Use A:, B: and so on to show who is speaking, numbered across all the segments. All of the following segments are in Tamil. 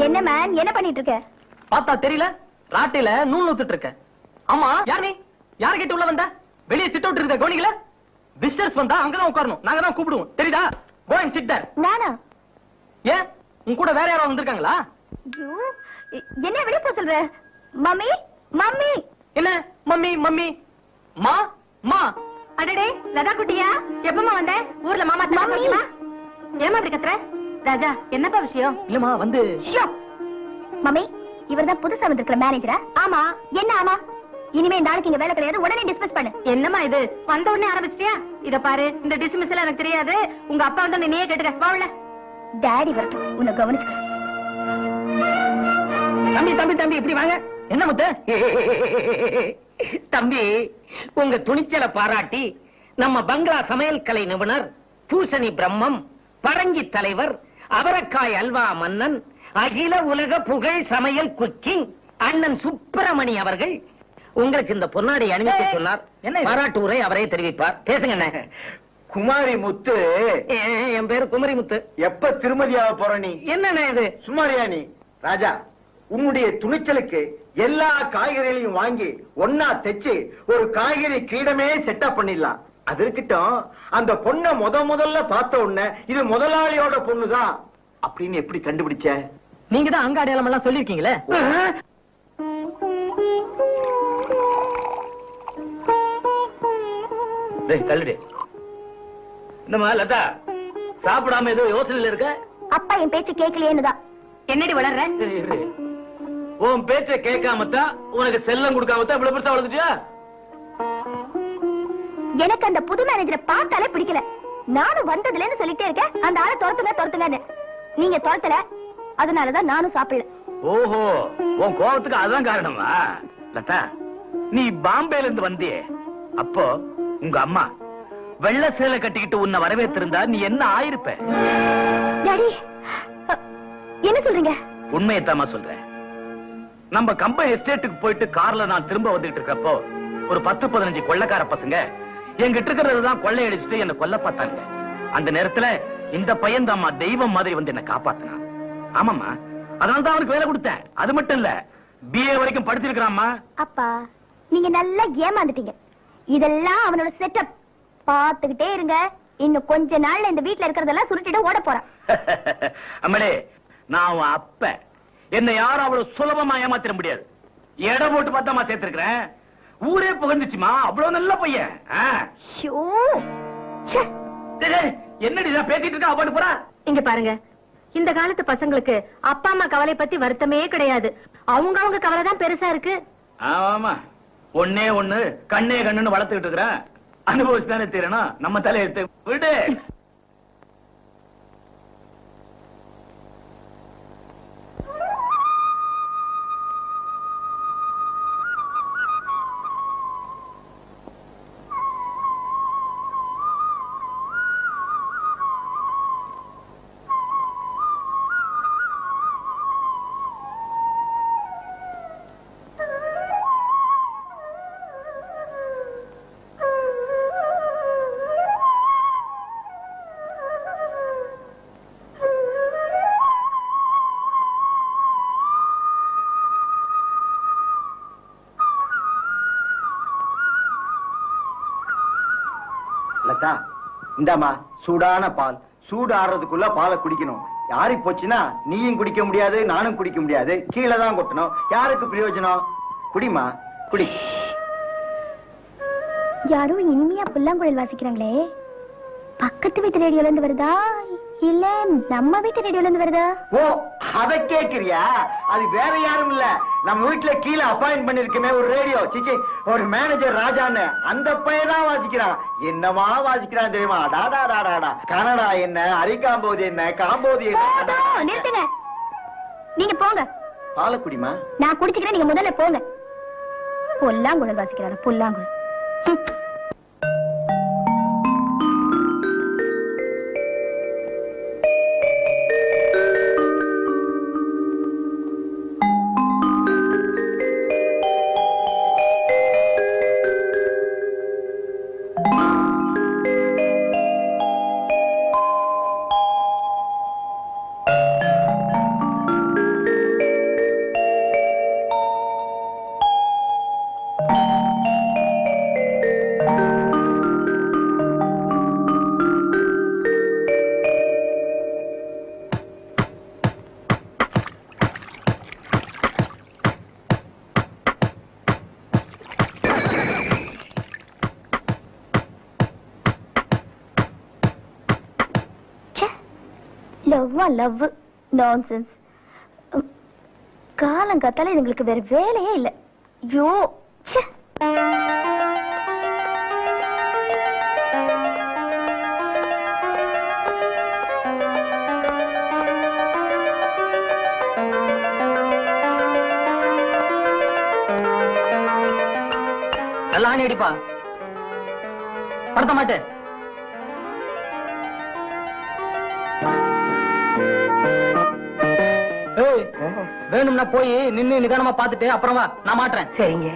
A: என்ன மேன், என்ன பண்ணிட்டு இருக்க?
B: பார்த்தா தெரியல, ராட்டில நூல் நூத்துட்டு இருக்க. ஆமா, யார் நீ? யார கேட்டு உள்ள வந்த? வெளியே சிட் அவுட் இருக்க கவனிக்கல? விசிட்டர்ஸ் வந்தா அங்கதான் உட்காரணும், நாங்க தான் கூப்பிடுவோம், தெரியுதா? Go and sit there.
A: நானா?
B: ஏன் உன் கூட வேற யாரோ வந்திருக்காங்களா?
A: என்ன வெளிய போ சொல்ற? Mummy, mummy.
B: என்ன மம்மி மம்மி? மா மா.
A: அடடே, லதா குட்டியா, எப்பமா வந்த? ஊர்ல மாமா தாத்தா ஏமா அப்படி கத்துற? ராஜா, என்னப்பா விஷயம்?
B: இல்லம்மா வந்து.
A: மம்மி, இவர்தான் புதுசா வந்திருக்கிற மேனேஜரா? ஆமா. என்ன ஆமா? இனிமே நாளைக்கு இங்க வேலை கிடையாது, உடனே டிஸ்மிஸ் பண்ணு. என்னம்மா இது, வந்த உடனே ஆரம்பிச்சிட்டியா? இத பாரு, இந்த டிஸ்மிஸ் எல்லாம் எனக்கு தெரியாது. உங்க அப்பா வந்து நீயே கேட்டுக்க. வாவல. டாடி வரட்டும், உன்னை கவனிச்சுக்க.
B: தம்பி தம்பி தம்பி, இப்படி வாங்க. என்ன முத்து?
C: தம்பி, உங்க துணிச்சலை பாராட்டி நம்ம பங்களா சமையல் கலை நிபுணர், பூசணி பிரம்மம், பரங்கி தலைவர், அவரக்காய் அல்வா மன்னன், அகில உலக புகழ் சமையல் குக்கிங் அண்ணன் சுப்பிரமணி அவர்கள் உங்களுக்கு இந்த பொன்னாடி அணிவிக்க சொன்னார்.
B: என்ன
C: பாராட்டு உரை அவரே தெரிவிப்பார். பேசுங்க.
D: குமாரி முத்து.
C: என் பேரு குமரி முத்து.
D: எப்ப திருமதியாக போற நீ?
C: என்னண்ணே இது?
D: சுமாரியா நீ? ராஜா, உன்னுடைய துணிச்சலுக்கு எல்லா காய்கறிகளையும் வாங்கி ஒன்னா தைச்சு ஒரு காய்கறி கிரீடமே செட்டப் பண்ணிடலாம். அது இருக்கட்டும், அந்த பொண்ணை முதல்ல பார்த்த உடனே இது முதலாளியோட பொண்ணுதான் அப்படின்னு எப்படி கண்டுபிடிச்ச?
B: நீங்க தான் அங்க அடையாளம் எல்லாம் சொல்லிருக்கீங்களே.
C: கல்லுடே. என்னமா லதா, சாப்பிடாம ஏதோ யோசனையில இருக்க?
A: அப்பா என் பேச்சு கேட்கலையேன்னுதான். என்னடி வளர்ற?
C: உன் பேச்ச கேட்காமத்தான், உனக்கு செல்லம் கொடுக்காமத்தான் இவ்வளவு பெருசா வளர்ந்துட்டியா?
A: எனக்கு அந்த புது மேனேஜரை பார்த்தாலே பிடிக்கல. நானும் வந்ததுல இருந்து சொல்லிட்டே இருக்கேன், அந்த ஆளை துரத்துங்க. நீங்க துரத்தல, அதனாலதான் நானும் சாப்பிடல.
C: ஓஹோ, உன் கோபத்துக்கு அதான் காரணமா? லதா, நீ பாம்பேல இருந்து வந்தியே, அப்போ உங்க அம்மா வெள்ள சேலை கட்டிக்கிட்டு உன்னை வரவேற்றிருந்தா நீ என்ன ஆயிருப்ப?
A: டாடி, என்ன சொல்றீங்க?
C: உண்மையத்தாமா சொல்றேன். நம்ம கம்பெனி எஸ்டேட்டுக்கு போயிட்டு கார்ல நான் திரும்ப வந்துட்டு இருக்கப்போ ஒரு 10-15 கொள்ளைக்கார பசங்க என்கிட்ட இருக்கிறதான் கொள்ளையடிச்சுட்டு என்ன கொல்ல பார்த்தாங்க. அந்த நேரத்துல இந்த பையன் தாம்மா தெய்வம் மாதிரி வந்து என்ன காப்பாத்தினான். ஆமாம்மா, அதனாலதான் அவனுக்கு வேலை கொடுத்தேன். அது மட்டும் இல்ல, BA வரைக்கும் படிச்சிருக்கிறாம்மா.
A: அப்பா, நீங்க நல்லா ஏமாந்துட்டீங்க. இதெல்லாம் அவனோட செட்டப். பாத்துக்கிட்டே இருங்க, இன்னும் கொஞ்ச நாள்ல இந்த வீட்டுல இருக்கிறதெல்லாம் சுருட்டிட்டு ஓட போறான்.
C: அம்மடே, நான் அவன் அப்ப, என்ன யாரும் அவ்வளவு சுலபமா ஏமாத்திர முடியாது. எடை போட்டு பத்தாமா சேர்த்திருக்கிறேன். ஊரே புகழ்ந்துச்சுமா, அவ்வளவு நல்ல பையன். என்னடி பேசிட்டு இருக்கா? அப்பாட்டு போறா.
A: இங்க பாருங்க, இந்த காலத்து பசங்களுக்கு அப்பா அம்மா கவலை பத்தி வருத்தமே கிடையாது. அவங்க கவலை தான் பெருசா இருக்கு.
C: ஆமா, ஒன்னே ஒண்ணு கண்ணே கண்ணுன்னு வளர்த்துக்கிட்டு இருக்கிறேன். அனுபவிச்சுதானே தீரணும். நம்ம தலையெழுத்து விடு.
D: லதா, இந்தாமா சூடான பால். சூடு ஆறதுக்குள்ள பாலை குடிக்கணும். யாரி போச்சுன்னா நீயும் குடிக்க முடியாது, நானும் குடிக்க முடியாது. கீழே தான் கொட்டணும். யாருக்கு பிரயோஜனம்? குடிமா, குடி.
A: யாரும் இனிமையா புல்லாங்குழல் வாசிக்கிறாங்களே, பக்கத்து வீட்டு ரேடியோல இருந்து வருதா இல்ல நம்ம வீட்டு ரேடியோல இருந்து வருதா?
D: ஓ, அத கேக்குறியா? அது வேற யாரும் இல்ல, நம்ம வீட்டுல கீழே அப்பாயிண்ட் பண்ணிருக்கமே ஒரு ரேடியோ, சிச்சி ஒரு மேனேஜர் ராஜான்னு, அந்த பையதான் வாசிக்கிறான். என்னமா வாசிக்கிறான் தெரியுமா? டாடா கனடா என்ன, அரிகாம்போது என்ன, காம்போது என்ன.
A: நிறுத்துங்க, நீங்க போங்க.
D: பாலை குடிமா.
A: நான் குடிச்சுக்கிறேன், நீங்க முதல்ல போங்க. புல்லாங்குழல் வாசிக்கிறாரு, புல்லாங்குழல். Love nonsense. காலங்காத்தால எங்களுக்கு வேற வேலையே இல்ல. ஐயோ ச்சே.
B: நல்லா ஆணி அடிப்பா. படுத்த மாட்டேன். வேணும்னா போய் நின்னு நிதானமா பாத்துட்டு அப்புறமா நான் மாட்டுறேன்.
E: சரிங்க.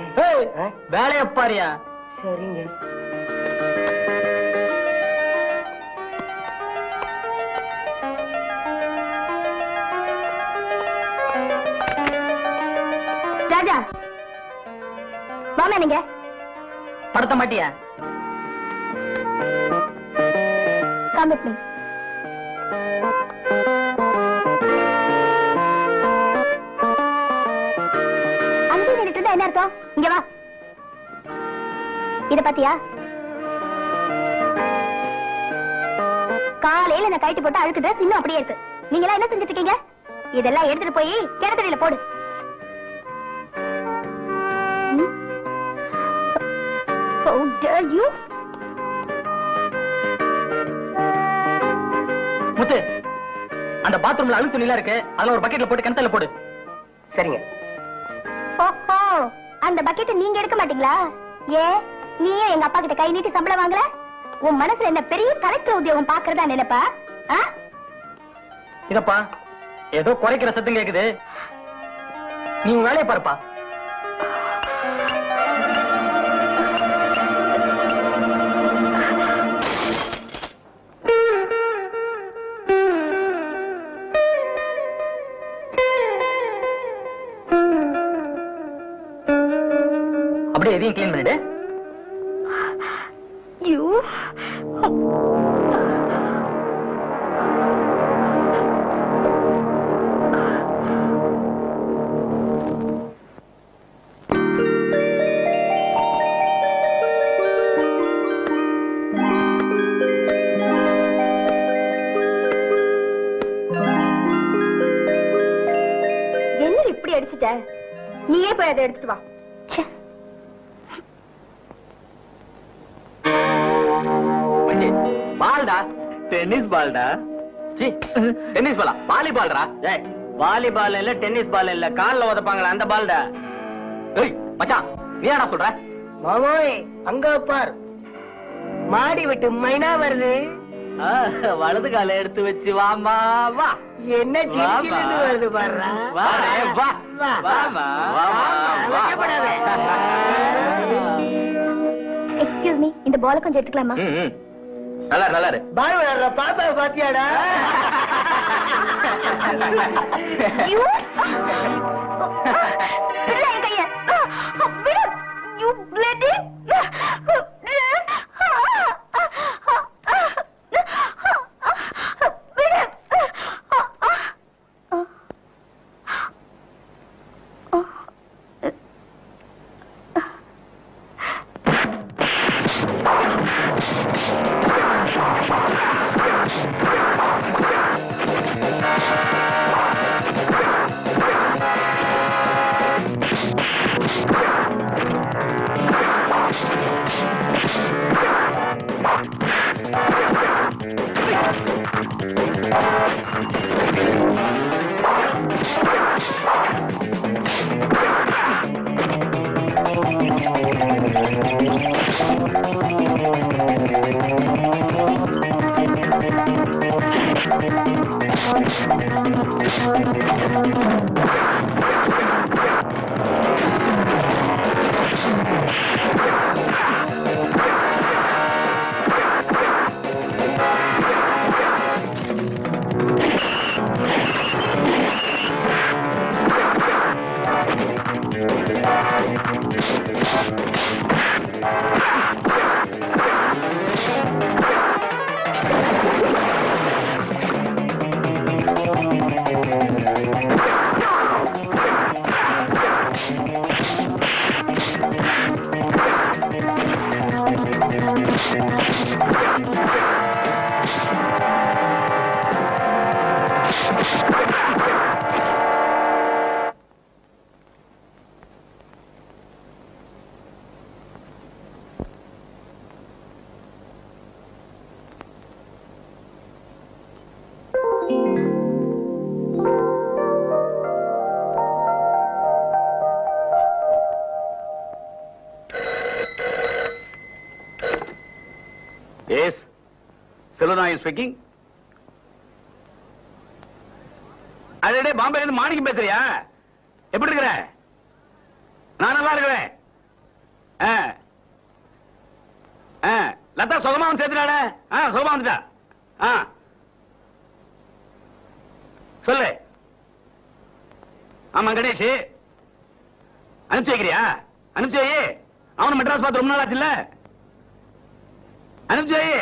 B: வேலைய பாரியா.
E: சரிங்க.
A: ராஜா வாங்க. நீங்க
B: படுத்த மாட்டியா?
A: Come with me. அங்கே நின்னுட்டு இருந்தா என்ன அர்த்தம்? இங்க வா. இத பாத்தியா? காலையில நான் கைட்டு போட்டு அழுக்கு dress இன்னும் அப்படியே இருக்கு. நீங்க எல்லாம் என்ன செஞ்சுட்டு இருக்கீங்க? இதெல்லாம் எடுத்துட்டு போய் கிணத்துறையில போடு. How dare you?
B: முத்து, அந்த பாத்ரூம்ல அழுக்கு துணிலாம் இருக்கு. அதுல ஒரு பக்கெட்ல போட்டு கிணத்துல போடு.
E: சரிங்க.
A: ஓஹோ, அந்த பக்கெட் நீங்க எடுக்க மாட்டீங்களா? ஏ, நீயே எங்க அப்பா கிட்ட கை நீட்டி சம்பளம் வாங்கல? உன் மனசுல என்ன பெரிய கலெக்டர் உத்தியோகம் பாக்குறதா நினைப்பா?
B: இதப்பா, ஏதோ குறைக்கிற சத்தம் கேக்குது. நீ உன் வேலையை பாருப்பா. அப்படியே எதையும் கிளீன் பண்ணிடு.
A: என்ன இப்படி அடிச்சுட்ட? நீயே போய் அதை எடுத்துட்டு வா.
B: பால்டா, டென்னிஸ் பால்டா. டென்னிஸ் பாலா? வாலிபால்டா. வாலிபால் இல்ல, டென்னிஸ் பால் இல்ல, கால்ல உதப்பாங்களா அந்த பால்டா. ஏய் மச்சான், நீ என்னடா சொல்ற?
E: மாமோய், அங்க பார், மாடி விட்டு மைனா வருது.
B: வலது கால எடுத்து வச்சு வாமா வா.
E: என்ன கிளிக்கிலிருந்து வருது பாருடா.
B: வா வா வா வா வா.
A: எக்ஸ்கியூஸ் மீ, இந்த பால கொஞ்சம் எடுத்துக்கலாமா?
B: நல்லா நல்லா இரு.
E: பால் விளையாடுற பாப்பா பாத்தியாடா?
A: You? விடு என் கைய. விடு. You bloody.
C: ஸ்பீக்கிங். அடடே, பாம்பேல இருந்து மாணிக்கம் பேசுறியா? எப்படி இருக்கிற? நான் நல்லா இருக்கிறேன். லதா சுகமா வந்து சேர்த்துடாட. சுகமா வந்துட்டா. சொல்லு. ஆமா கணேஷ், அனுப்பிச்சு வைக்கிறியா? அனுப்பிச்சு வை. அவனு மெட்ராஸ் பார்த்து ரொம்ப நாள் ஆச்சு இல்ல? அனுப்பிச்சு வை.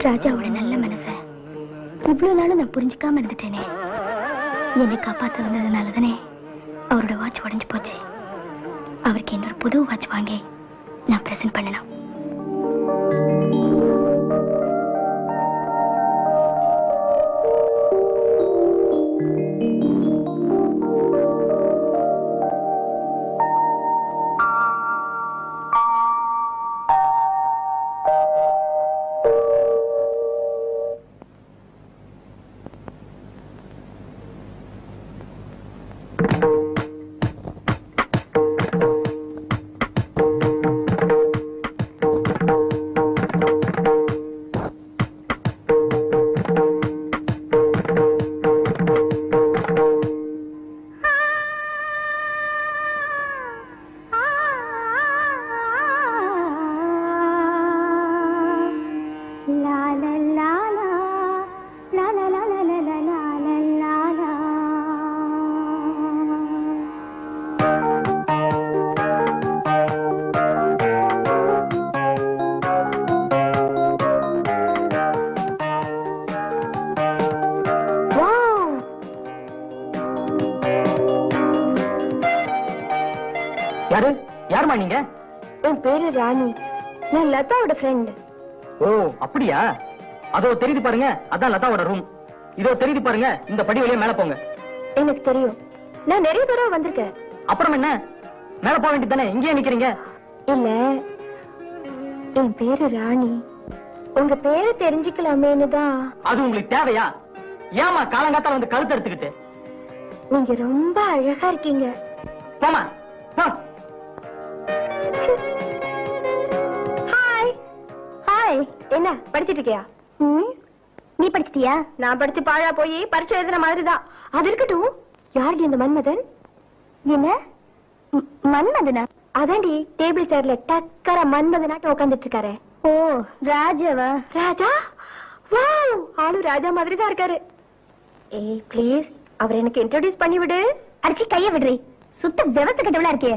A: ராஜாவோட நல்ல மனச இவ்வளவு நாளும் நான் புரிஞ்சுக்காம இருந்துட்டேனே. என்னை காப்பாத்த வந்ததுனாலதானே அவரோட வாட்ச் உடைஞ்சு போச்சு. அவருக்கு இன்னொரு புது வாட்ச் வாங்கி நான் பிரசன்ட் பண்ணணும்.
B: யாரு? யாருமா நீங்க?
A: என் பேரு ராணி. நான் லதாவோட ஃப்ரெண்ட்.
B: ஓ அப்படியா? அதோ தெரியுது பாருங்க, அதான் லதாவோட ரூம். இதோ தெரியுது பாருங்க, இந்த படி வழியா மேல போங்க.
A: எனக்கு தெரியும், நான் நிறைய தடவை வந்திருக்கேன்.
B: அப்புறம் என்ன, மேல போக வேண்டியதானே, இங்கேயே நிக்கிறீங்க?
A: இல்ல, என் பேரு ராணி. உங்க பேரை தெரிஞ்சுக்கலாமேன்னு தான்.
B: அது உங்களுக்கு தேவையா? ஏமா காலங்காத்தால வந்து கழுத்து எடுத்துக்கிட்டு?
A: நீங்க ரொம்ப அழகா இருக்கீங்க.
B: போமா.
A: Hi hi. என்ன படிச்சிட்டு இருக்கியா? நீ படிச்சிட்டியா? நான் படிச்சு பாழா போய் பரீட்சை எழுதுன மாதிரிதான். அது இருக்கட்டும், யாருடி இந்த மன்மதன்? என்ன மன்மதனா? அதான்டி டேபிள் சேர்ல டக்கர மன்மதனாட்ட உட்காந்துட்டு இருக்காரு. ஓ ராஜாவா? ராஜா? வாவ், ஆளு ராஜா மாதிரி தான் இருக்காரு. ஏய் ப்ளீஸ், அவர் எனக்கு இன்ட்ரோடியூஸ் பண்ணி விடு. அடிச்சு கைய விடுறி, சுத்த விவசாய கட்டவளா இருக்கே.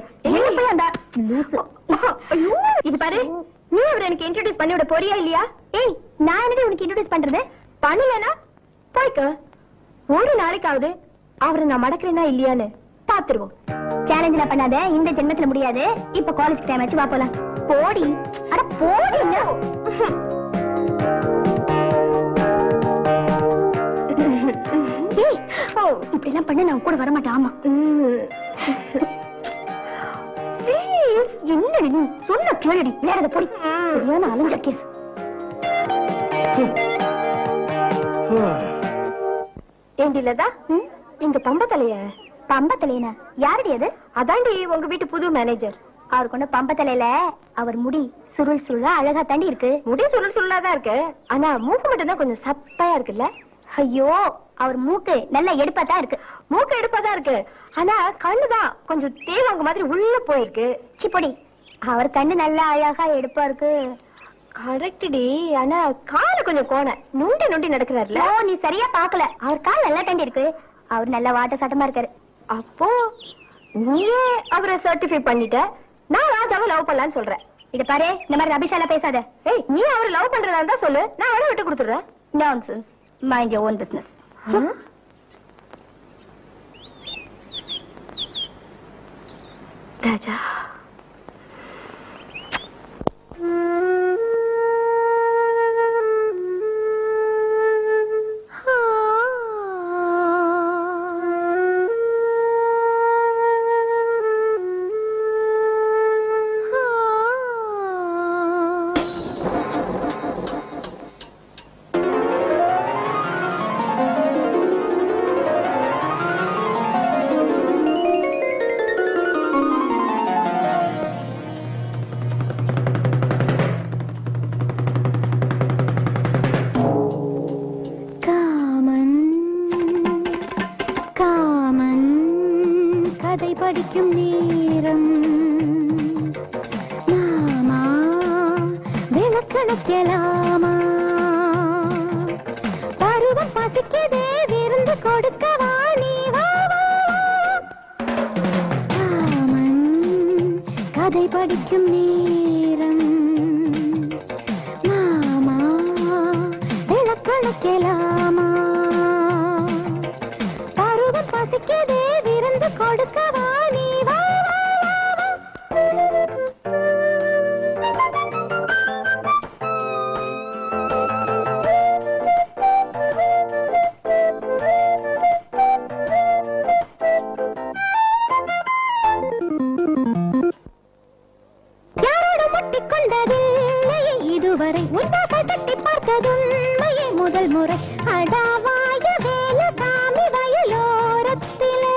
A: இது பாரு, நீ அவர் எனக்கு இன்ட்ரோடியூஸ் பண்ணி விட போறியா இல்லையா? ஏய், நான் என்னடி உனக்கு இன்ட்ரோடியூஸ் பண்றது? பண்ணலனா போய்க்க. ஒரு நாளைக்காவது அவரை நான் மடக்கிறேனா இல்லையான்னு பாத்துருவோம். சேலஞ்ச் பண்ணாத, இந்த ஜென்மத்துல முடியாது. இப்ப காலேஜ் டைம் ஆச்சு, வா போலாம். போடி. அட போடி. இப்படி எல்லாம் பண்ண நான் கூட வரமாட்டேன். ஆமா. என்ன நீ சொன்ன கேளடி, வேற போய் அலைஞ்ச கேஸ். ஏண்டிலதா இந்த பம்பத்தலைய? பம்பத்தலையனா? யாருடி அது? அதாண்டி உங்க வீட்டு புது மேனேஜர். அவர் கொண்ட பம்பத்தலையில அவர் முடி சுருள் சுருளா அழகா தாண்டி இருக்கு. முடி சுருள் சுருளாதான் இருக்கு, ஆனா மூக்கு மட்டும் தான் கொஞ்சம் சப்பையா இருக்குல்ல? ஐயோ, அவர் மூக்கு நல்ல எடுப்பாதான் இருக்கு. மூக்கு எடுப்பாதான் இருக்கு, ஆனா கண்ணுதான் கொஞ்சம் தேவாங்க மாதிரி உள்ள போயிருக்கு. சிப்படி, அவர் கண்ணு நல்லா அழகா எடுப்பா இருக்கு. கரெக்டி, ஆனா கால கொஞ்சம் கோண நுண்டி நுண்டி நடக்கிறாருல. ஓ, நீ சரியா பாக்கல. அவர் கால் நல்லா தாண்டி இருக்கு. அவர் நல்ல வாட்ட சாட்டமா இருக்காரு. அப்போ நீயே அவரை சர்டிஃபை பண்ணிட்ட, நான் ராஜாவை லவ் பண்ணலான்னு சொல்றேன். இத பாரு, இந்த மாதிரி ரபிஷால பேசாத. ஏய், நீ அவரை லவ் பண்றதா இருந்தா சொல்லு, நான் அவரை விட்டு கொடுத்துடுறேன். Nonsense. Mind your own business. Raja, விளக்கணைக்கலாமா பருவம் பசிக்குதே விருந்து கொடுக்கவா நீ வா வா ராமன் கதை படிக்கும் நேரம் மாமா விளக்கணைக்கலாமா பருவம் பசிக்குதே விருந்து கொடுக்கவா நீ வா இதுவரை உண்டாக தட்டி பார்த்ததுண்மையே முதல் முறை அடாவாய வேல காமி வயலோரத்திலே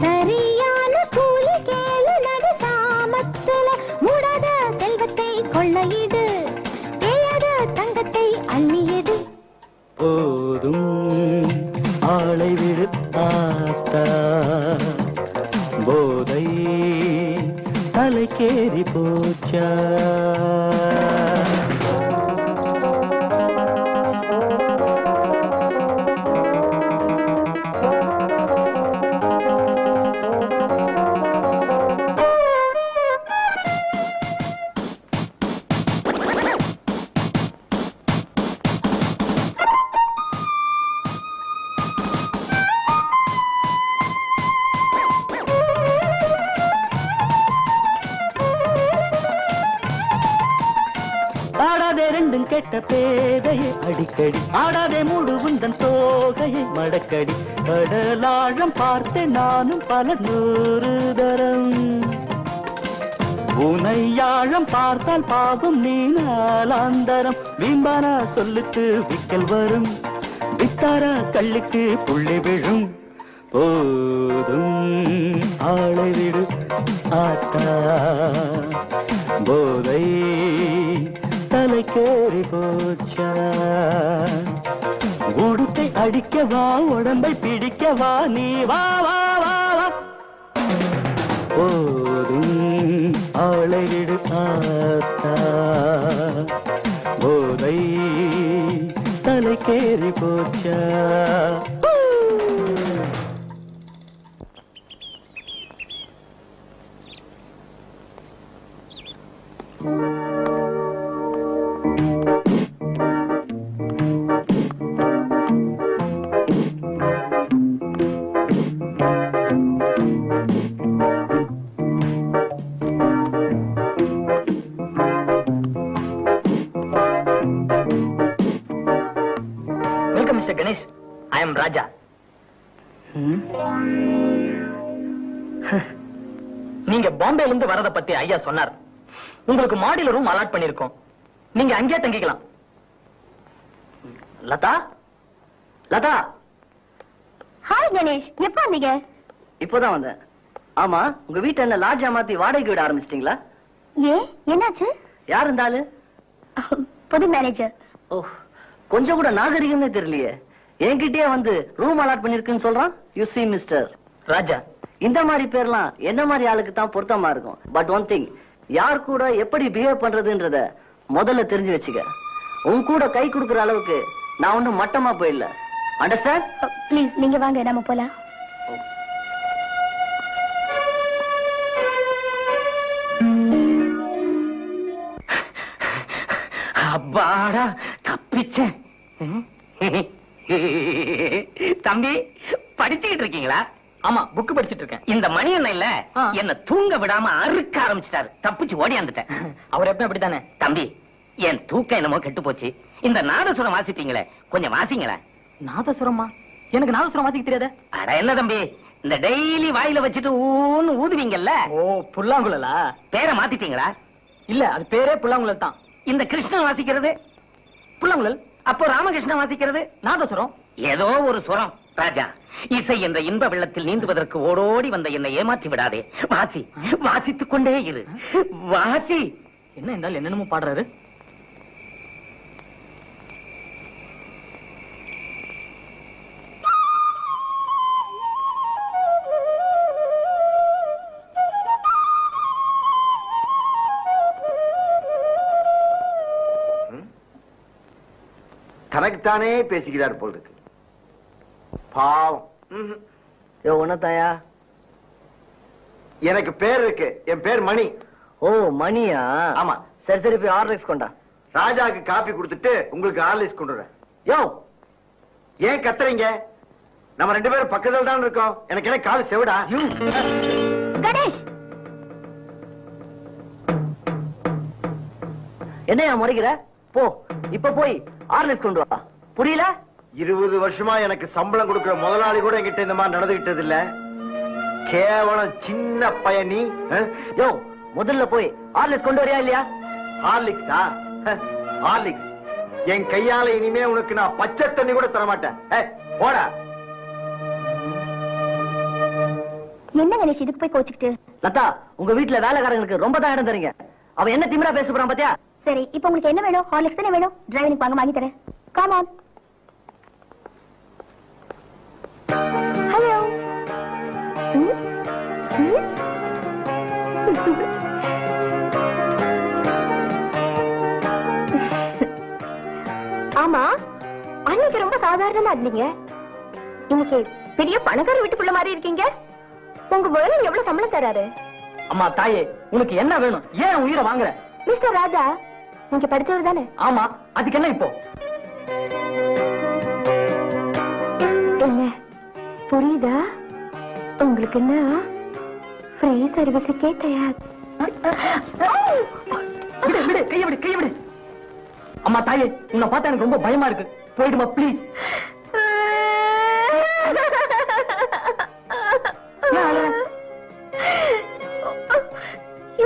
A: சரியான கூலி கேளு நடு சாமத்தில முடாத செல்வத்தை கொள்ளையிடு தேயாத தங்கத்தை அள்ளியது
B: போதும் ஆளை விடுத்தாத்தா போதை தலைக்கேறி போச்சா கெட்ட பேதையை அடிக்கடி ஆடாதே மூடு உந்தன் தோகையை மடக்கடி கடலாழம் பார்த்தேன் நானும் பல 100 தரம் உனையாழம் பார்த்தால் பாவம் நீ நாளாந்தரம் வீம்பானா சொல்லுக்கு விக்கல் வரும் வித்தாரா கல்லுக்கு புள்ளி விழும் போதும் ஆளை விடு ஆத்தா போதை தலைக்கேறி போச்சா உடுக்கை அடிக்கவா உடம்பை பிடிக்கவா நீ வா வா வா வா போதும் ஆளை விடு ஆத்தா போதை தலைக்கேறி போச்சா ராஜா நீங்க பாம்பேல இருந்து வரத பத்தி ஐயா சொன்னார். உங்களுக்கு மாடியில ரூம் அலாட் பண்ணிருக்கோம். நீங்க அங்கேயே தங்கிக்கலாம். லதா லதா
A: ஹாய் கணேஷ், எப்ப வந்தீங்க?
E: இப்போதான் வந்தேன். ஆமா, உங்க வீட்டை என்ன லாட்ஜா மாத்தி வாடகைக்கு விட ஆரம்பிச்சிட்டீங்களா?
A: ஏன், என்னாச்சு?
E: யார் இருந்தாலும்
A: புது மேனேஜர்.
E: ஓ, கொஞ்சம் கூட நாகரிகமே தெரியலையே. என்கிட்டயே வந்து ரூம் அலாட் பண்ணிருக்குன்னு சொல்றான். யூ see மிஸ்டர்
B: ராஜா,
E: இந்த மாதிரி பேர்லாம் என்ன மாதிரி ஆளுக்கு தான் பொருத்தமா இருக்கும். பட் ஒன் திங், யார் கூட எப்படி பிஹேவ் பண்றதுன்றத முதல்ல தெரிஞ்சு வச்சுக்க. உன் கூட கை கொடுக்கற அளவுக்கு நான் ஒன்னும் மட்டமா போயிடல. அண்டர்ஸ்டாண்ட்?
A: ப்ளீஸ் நீங்க வாங்க, நாம போலாம்.
E: அப்பாடா, தப்பிச்சேன். தம்பி, படிச்சுக்கிட்டு இருக்கீங்களா?
B: ஆமா, புக் படிச்சிட்டு இருக்கேன்.
E: இந்த மணி என்ன இல்ல என்ன தூங்க விடாம அறுக்க ஆரம்பிச்சிட்டாரு. தப்பிச்சு ஓடியாந்துட்டேன்.
B: அவர் எப்ப அப்படித்தானே?
E: தம்பி, என் தூக்கம் என்னமோ கெட்டு போச்சு. இந்த நாதசுரம் வாசிப்பீங்களே, கொஞ்சம் வாசிங்களேன்.
B: நாதசுரமா? எனக்கு நாதசுரம் வாசிக்க தெரியாத.
E: அட என்ன தம்பி, இந்த டெய்லி வாயில வச்சுட்டு ஊன்னு ஊதுவீங்கல்ல.
B: ஓ, புல்லாங்குழலா?
E: பேரை மாத்திட்டீங்களா?
B: இல்ல, அது பேரே புல்லாங்குழல் தான்.
E: இந்த கிருஷ்ணன் வாசிக்கிறது
B: புல்லாங்குழல்.
E: அப்போ ராமகிருஷ்ணன் வாசிக்கிறது
B: நாதசுரம்.
E: ஏதோ ஒரு சுரம். ராஜா, இசை என்ற இன்ப வெள்ளத்தில் நீந்துவதற்கு ஓடோடி வந்த என்னை ஏமாற்றி விடாதே. வாசி, வாசித்துக் கொண்டே இரு. வாசி.
B: என்ன என்றால் என்னென்னமோ பாடுறாரு.
D: தனக்குத்தானே பேசிக்கிறார் போல் இருக்கு. பாவம்.
E: யோ உனத்தாயா?
D: எனக்கு பேர் இருக்கு. என் பேர் மணி.
E: ஓ மணியா?
D: ஆமா.
E: சரி சரி, போய் ஹார்லிக்ஸ் கொண்டா.
D: ராஜாக்கு காப்பி கொடுத்துட்டு உங்களுக்கு ஹார்லிக்ஸ் கொண்டு வரேன்.
E: யோ
D: ஏன் கத்துறீங்க? நம்ம 2 பேரும் பக்கத்துல தான் இருக்கோம். எனக்கு என்ன கால் செவிடா?
A: கணேஷ்,
E: என்னையா முறைக்கிற? போ, இப்ப போய் ஹார்லிக்ஸ் கொண்டு வா. புரியல?
D: 20 வருஷமா எனக்கு சம்பளம் கொடுக்கிற முதலாளி கூட என்கிட்ட இந்த மாதிரி நடந்துகிட்டது இல்ல. கேவலம் சின்ன பயணி.
E: யோ முதல்ல போய் ஹார்லிக்ஸ் கொண்டு வரியா இல்லையா?
D: ஹார்லிக்ஸா? ஹார்லிக்ஸ் என் கையால இனிமே உனக்கு நான் பச்சை தண்ணி கூட தர மாட்டேன். போடா.
A: என்ன கணேஷ் இதுக்கு போய் கோச்சுக்கிட்டு?
E: லதா, உங்க வீட்டுல வேலைக்காரங்களுக்கு ரொம்ப தான் இடம் தரீங்க. அவன் என்ன திமிரா பேச போறான் பாத்தியா?
A: சரி, இப்போ உங்களுக்கு என்ன வேணும்? ஹார்லிக்ஸ் தானே வேணும்? டிரைவிங் வாங்க, வாங்கி தரேன். Come on. ஹலோ. ஆமா, அன்னைக்கு ரொம்ப சாதாரணமா இருந்தீங்க. இன்னைக்கு பெரிய பணக்கார வீட்டு பிள்ளை மாதிரி இருக்கீங்க. உங்க வேலை எவ்வளவு சம்பளம் தராரு?
B: அம்மா தாயே, உனக்கு என்ன வேணும்? ஏன் உயிரை வாங்குற?
A: மிஸ்டர் ராஜா, நீங்க படிச்சவர் தானே?
B: ஆமா, அதுக்கு என்ன இப்போ?
A: என்ன புரியுதா? உங்களுக்கு என்ன ஃப்ரீ சர்வீஸுக்கே தயார்.
B: விடு விடு, கைய விடு, கைய விடு. அம்மா தாயே, உன்னை பார்த்தா எனக்கு ரொம்ப பயமா இருக்கு. போயிடுமா ப்ளீஸ்.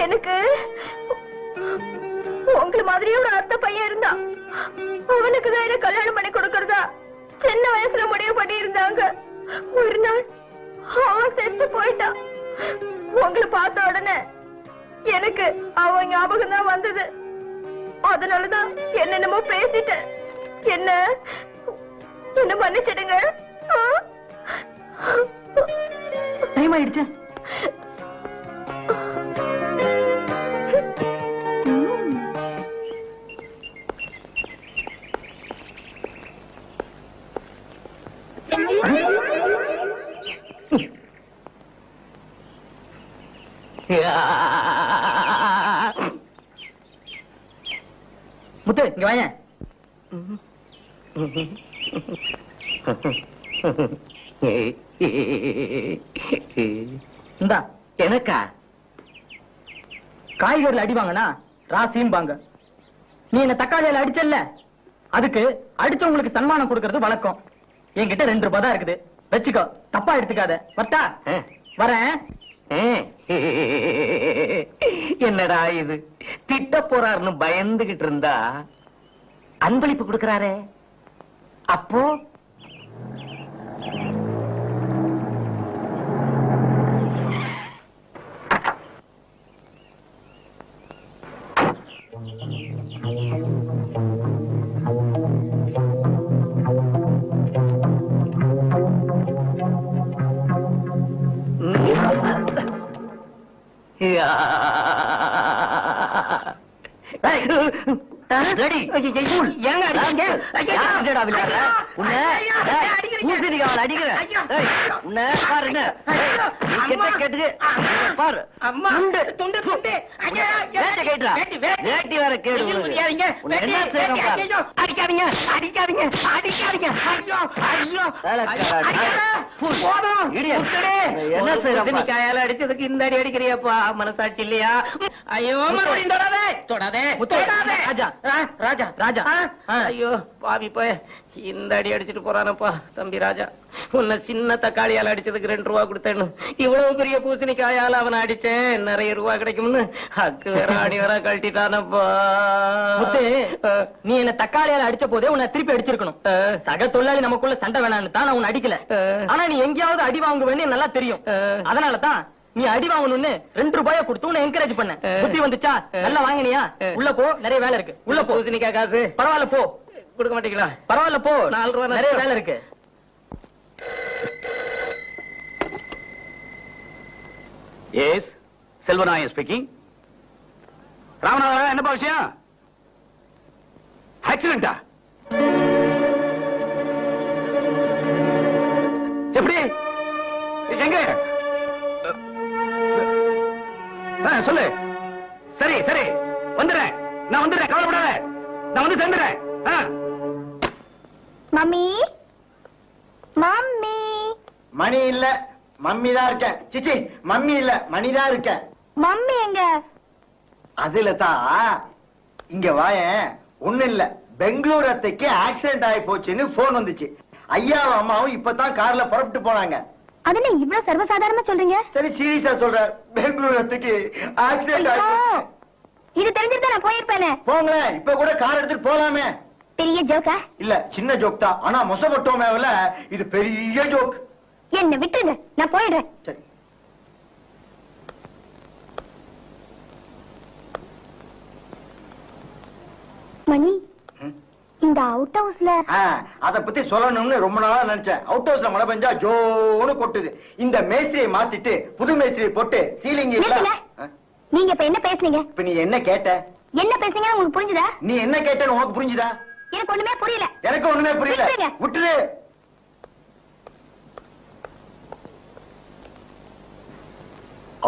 A: எனக்கு உங்களை மாதிரியே ஒரு அத்தை பையன் இருந்தா. அவனுக்கு தான் என்ன கல்யாணம் பண்ணி கொடுக்கறதா சின்ன வயசுல முடிவு பண்ணி இருந்தாங்க. ஒரு நாள் அவன் செத்து போயிட்டான். உங்களை பார்த்த உடனே எனக்கு அவன் ஞாபகம் தான் வந்தது. அதனாலதான் என்னென்னமோ பேசிட்டேன். என்ன என்ன மன்னிச்சிடுங்க.
B: டைம் ஆயிடுச்சு. முத்து, இங்க வாங்க. இந்தா. எனக்கா? காய்கறில அடி வாங்கினா ராசியும் பாங்க. நீ என்ன தக்காளியில அடிச்சல்ல, அதுக்கு அடிச்சவங்களுக்கு சன்மானம் கொடுக்கறது வழக்கம். என்கிட்ட 2 ரூபாய் தான் இருக்குது, வச்சுக்கோ. தப்பா எடுத்துக்காத. வரட்டா? வரேன்.
C: என்னடா இது, திட்ட போறாருன்னு பயந்துகிட்டு இருந்தா அன்பளிப்பு கொடுக்கறாரே. அப்போ
B: அடிச்சதுக்கு இந்த அடி அடிக்கிறியப்பா, மனசாட்சி இல்லையா? ஐயோ, மறுபடியும் தொடாதே தொடாதே தொடாதே. ராஜா ராஜா ராஜா, ஐயோ பாவி போய் இந்த அடி அடிச்சுட்டு போறானப்பா. தம்பி ராஜா, உன்னை சின்ன தக்காளியால அடிச்சதுக்கு 2 ரூபா கொடுத்தேன்னு இவ்வளவு பெரிய பூசணிக்காயால அவனை அடிச்சேன், நிறைய ரூபா கிடைக்கும்னு அக்கு வேற ஆடி வேற கழட்டிட்டானப்பா. நீ என்ன தக்காளியால அடிச்ச போதே உன்னை திருப்பி அடிச்சிருக்கணும். சக தொழிலாளி நமக்குள்ள சண்டை வேணான்னு தான் நான் உன்னை அடிக்கல. ஆனா நீ எங்கேயாவது அடி வாங்குவேன்னு நல்லா தெரியும். அதனாலதான் நீ அடி வாங்கணும்னு 2 ரூபாய கொடுத்து உன்னை என்கரேஜ் பண்ண. புத்தி வந்துச்சா? நல்லா வாங்கினியா? உள்ள போ, நிறைய வேலை இருக்கு. உள்ள போ. பூசணிக்காய் காசு பரவாயில்ல, போ. கொடுக்க மாட்டீங்களா? பரவாயில்ல, போ. 4 ரூபாய், நிறைய வேலை இருக்கு.
C: S, செல்வநாயன் speaking. ராமநாதன், என்னப்பா விஷயம்? ஆக்சிடென்டா? எப்படி எங்க சொல்லு. சரி சரி வந்துடுறேன், நான் வந்துடுறேன், கவலைப்படாத, நான் வந்து சேர்ந்துறேன்.
A: மம்மி மம்மி
D: மணி இல்ல, மம்மி தான் இருக்கேன். சிச்சி, மம்மி இல்ல, மணி தான் இருக்கேன்.
A: மம்மி எங்க?
D: அதுல தான் இங்க வாயேன். ஒண்ணு இல்ல, பெங்களூர் அத்தைக்கு ஆக்சிடென்ட் ஆகி போச்சுன்னு போன் வந்துச்சு. ஐயாவும் அம்மாவும் இப்பதான் கார்ல புறப்பட்டு போனாங்க.
A: அதுல இவ்வளவு சர்வசாதாரணமா சொல்றீங்க?
D: சரி சீரியஸா சொல்ற, பெங்களூர் அத்தைக்கு ஆக்சிடென்ட் ஆகி போச்சு.
A: இது தெரிஞ்சிருந்தா நான் போயிருப்பேனே.
D: போங்களேன், இப்ப கூட கார் எடுத்துட்டு போலாமே.
A: பெரிய ஜோக்கா?
D: இல்ல, சின்ன ஜோக் தான். ஆனா மொசப்பட்டோமேல இது பெரிய ஜோக்.
A: என்ன விட்டுருங்க, நான் போயிடுறேன்.
D: சரி.
A: மணி, இந்த அவுட் ஹவுஸ்ல
D: அத பத்தி சொல்லணும்னு ரொம்ப நாளா நினைச்சேன். அவுட் ஹவுஸ்ல மழை பெஞ்சா ஜோன்னு கொட்டுது. இந்த மேஸ்திரியை மாத்திட்டு புது மேஸ்திரியை போட்டு சீலிங்
A: நிறுத்துங்க. நீங்க இப்ப என்ன பேசுனீங்க?
D: இப்ப நீ என்ன கேட்ட?
A: என்ன பேசுனீங்க உங்களுக்கு புரிஞ்சுதா?
D: நீ என்ன கேட்டன்னு உனக்கு புரிஞ்சுதா?
A: எனக்கு ஒண்ணுமே புரியல.
D: எனக்கு ஒண்ணுமே புரியல.
A: விட்டுருங்க.
D: விட்டுரு.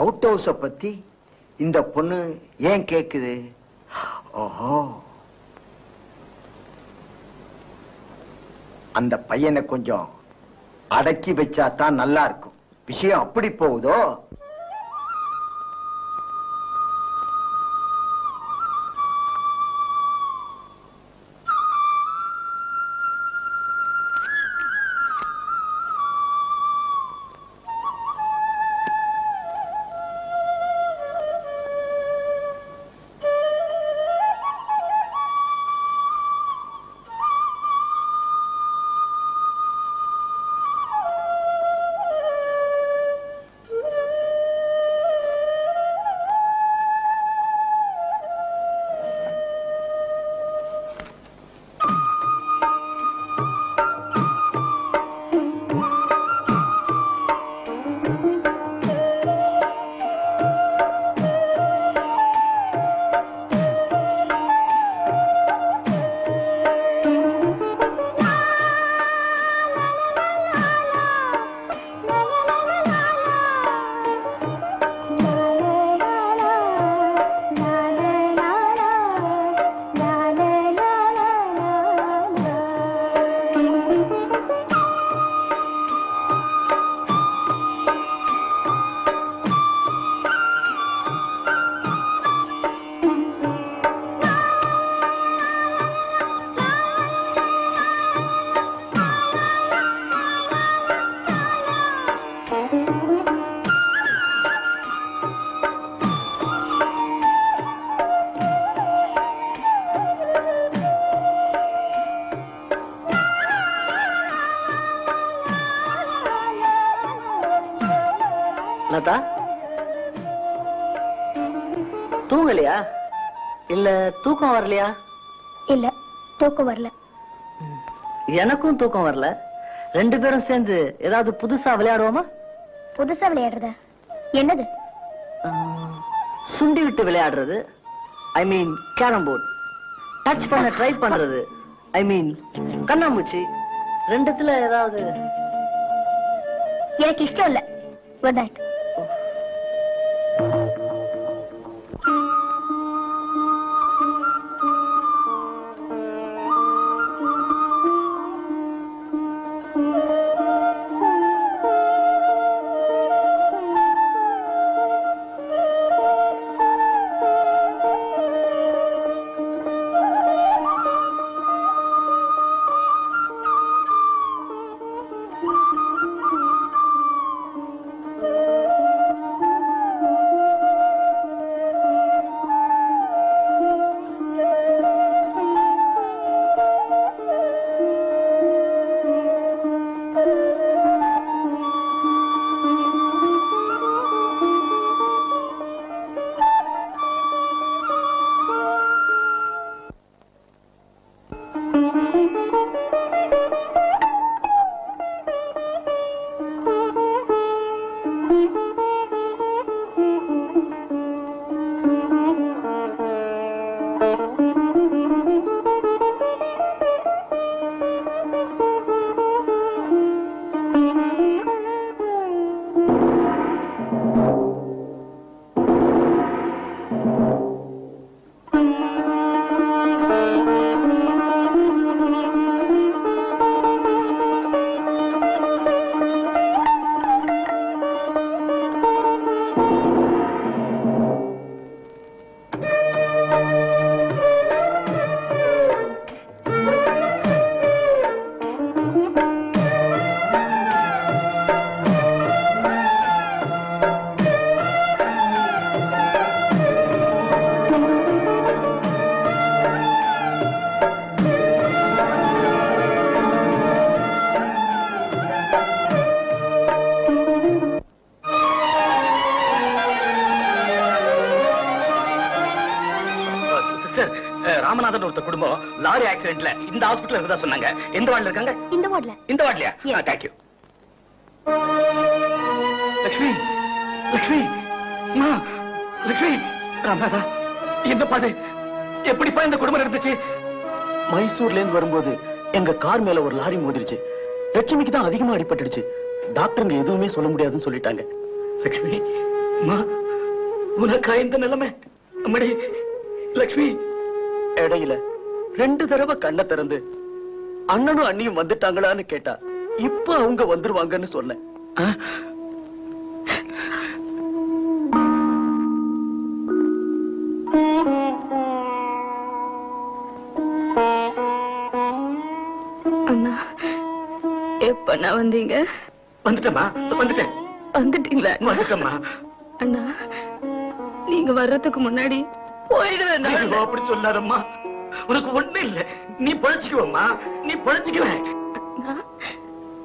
D: அவுட் ஹவுஸ பத்தி இந்த பொண்ணு ஏன் கேக்குது? ஓஹோ, அந்த பையனை கொஞ்சம் அடக்கி வச்சா தான் நல்லா இருக்கும். விஷயம் அப்படி போகுதோ?
E: லதா, தூங்கலையா? இல்ல தூக்கம் வரலையா?
A: இல்ல, தூக்கம் வரல.
E: எனக்கும் தூக்கம் வரல. ரெண்டு பேரும் சேர்ந்து ஏதாவது புதுசா விளையாடுவோமா?
A: புதுசா விளையாடுறதா? என்னது?
E: சுண்டி விட்டு விளையாடுறது, ஐ மீன் கேரம் போர்டு. டச் பண்ண ட்ரை பண்றது, ஐ மீன் கண்ணாமூச்சி. ரெண்டுத்துல ஏதாவது?
A: எனக்கு இஷ்டம் இல்ல. Good night.
C: டாக்டர் ராமநாதன் ஒருத்த குடும்பம் லாரி ஆக்சிடென்ட்ல இந்த ஹாஸ்பிடல்ல இருந்தா சொன்னாங்க. எந்த வார்டுல இருக்காங்க?
A: இந்த வார்டுல.
C: இந்த வார்டுலயா? தேங்க்யூ. லட்சுமி, லட்சுமி, அம்மா, லட்சுமி. ராமநாதா, இந்த பாது எப்படிப்பா இந்த குடும்பம் இருந்துச்சு? மைசூர்ல இருந்து வரும்போது எங்க கார் மேல ஒரு லாரி மோதிருச்சு. லட்சுமிக்கு தான் அதிகமா அடிபட்டுடுச்சு. டாக்டருங்க எதுவுமே சொல்ல முடியாதுன்னு சொல்லிட்டாங்க. லட்சுமி, அம்மா, உனக்கா இந்த நிலைமை? அம்மாடி லட்சுமி. இடையில 2 தடவை கண்ணை திறந்து அண்ணனும் அண்ணியும் வந்துட்டாங்களான்னு கேட்டா இப்ப அவங்க வந்துருவாங்கன்னு சொன்னேன்.
A: அண்ணா, எப்ப நான் வந்தீங்க?
C: வந்துட்டேம்மா, வந்துட்டேன்.
A: வந்துட்டீங்களா?
C: வந்துட்டேம்மா.
A: அண்ணா, நீங்க வர்றதுக்கு முன்னாடி போயிடுவேன்.
C: அப்படி சொல்லாதம்மா, உனக்கு ஒண்ணு இல்ல. நீ பழச்சுக்குவம்மா, நீ பழச்சுக்குவ.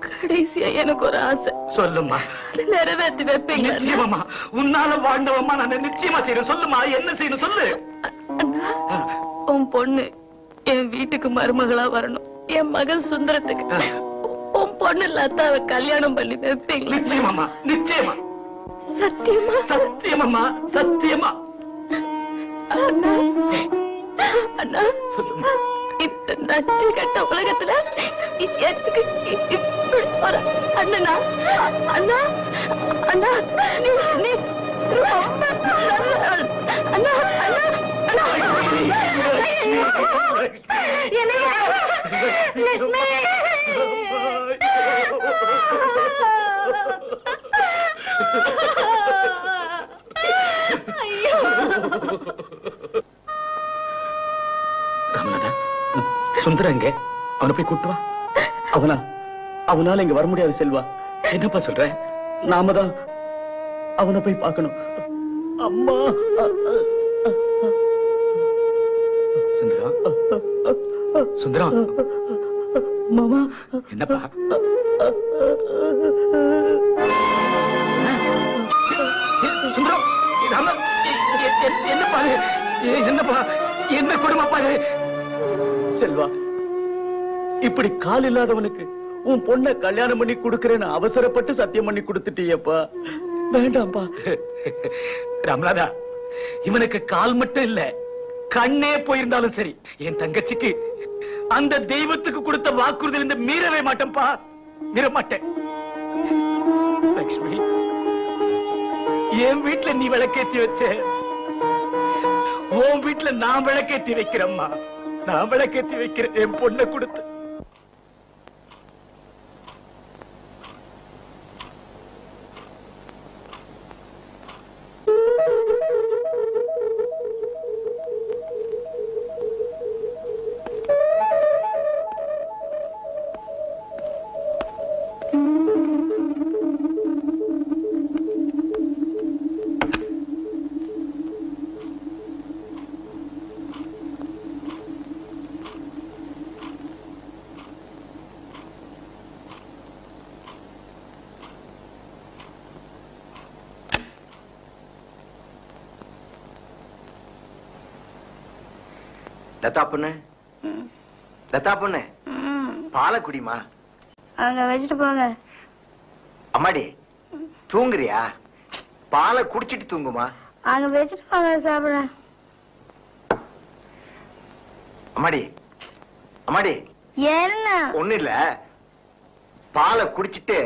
A: கடைசியா எனக்கு ஒரு ஆசை.
C: சொல்லுமா,
A: நிறைவேற்றி வைப்பீங்க?
C: நிச்சயமா. உன்னால வாழ்ந்தவம்மா நான் நிச்சயமா செய்யறேன். சொல்லுமா, என்ன செய்யணும் சொல்லு.
A: அண்ணா, உன் பொண்ணு என் வீட்டுக்கு மருமகளா வரணும். என் மகன் சுந்தரத்துக்கு உன் பொண்ணு லதாவை கல்யாணம் பண்ணி வைப்பீங்க?
C: நிச்சயமாமா, நிச்சயமா.
A: சத்தியமா?
C: சத்தியமாமா, சத்தியமா.
A: அண்ணா, அண்ணா,
C: சொல்லுமா.
A: இந்த நன்றி கட்ட உலகத்துல எதுக்கு இப்படி வர? அண்ணனா, அண்ணா, அண்ணா, நீ ரொம்ப நல்லவள். அண்ணா, அண்ணா, அண்ணா. என்னையா? லட்சுமி.
C: ராமநாதா, சுந்தரங்க அவனை போய் கூட்டு வா. அவனால இங்க வர முடியாது. செல்வா, என்னப்பா சொல்ற? நாம தான் அவனை போய் பார்க்கணும். அம்மா. சுந்தரம், சுந்தரம். மாமா. என்னப்பா? சுந்தரம், என்னப்பா என்னப்பா என்ன குடும்பப்பா? செல்வா, இப்படி கால் இல்லாதவனுக்கு உன் பொண்ண கல்யாணம் பண்ணி கொடுக்கிறேன்னு அவசரப்பட்டு சத்தியம் பண்ணி கொடுத்துட்டியப்பா. வேண்டாம்பா. ராமநாதா, இவனுக்கு கால் மட்டும் இல்ல, கண்ணே போயிருந்தாலும் சரி என் தங்கச்சிக்கு அந்த தெய்வத்துக்கு கொடுத்த வாக்குறுதியில் இருந்து மீறவே மாட்டேன்பா, மீற மாட்டேன். லட்சுமி, என் வீட்டுல நீ விளக்கேத்தி வச்ச, உன் வீட்டுல நான் விளக்கேத்தி வைக்கிறேம்மா. நான் விளக்கேத்தி வைக்கிறேன் என் பொண்ணை கொடுத்து.
D: லதா பொண்ணு, லதா பொண்ணு, பாலை குடிமா.
A: அங்க வச்சுட்டு போங்க.
D: அம்மாடி, தூங்குறியா? பாலை குடிச்சிட்டு தூங்குமா.
A: அங்க வச்சுட்டு போங்க, சாப்பிட.
D: அம்மாடி, அம்மாடி.
A: என்ன?
D: ஒண்ணு இல்ல, பாலை குடிச்சிட்டு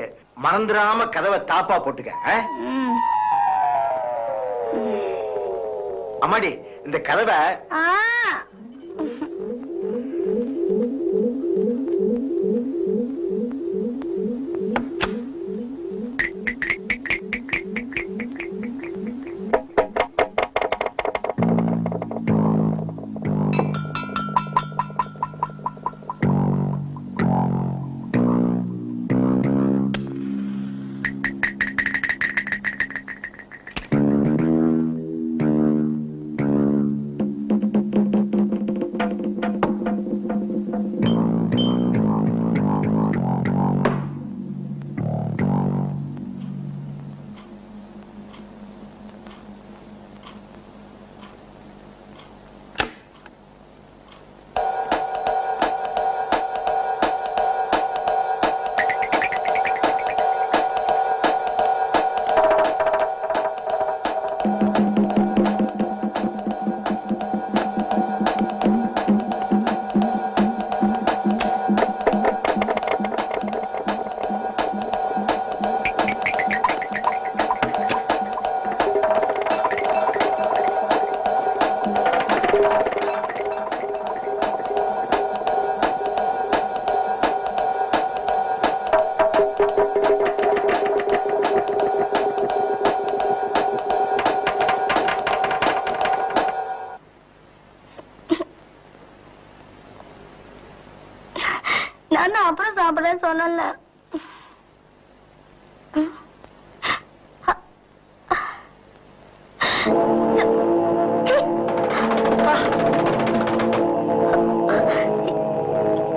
D: மறந்துடாம கதவை தாப்பா போட்டுக்க. அம்மாடி, இந்த கதவை
A: நான் தான் அப்புறம் சாப்பிடுறேன்னு சொன்னல.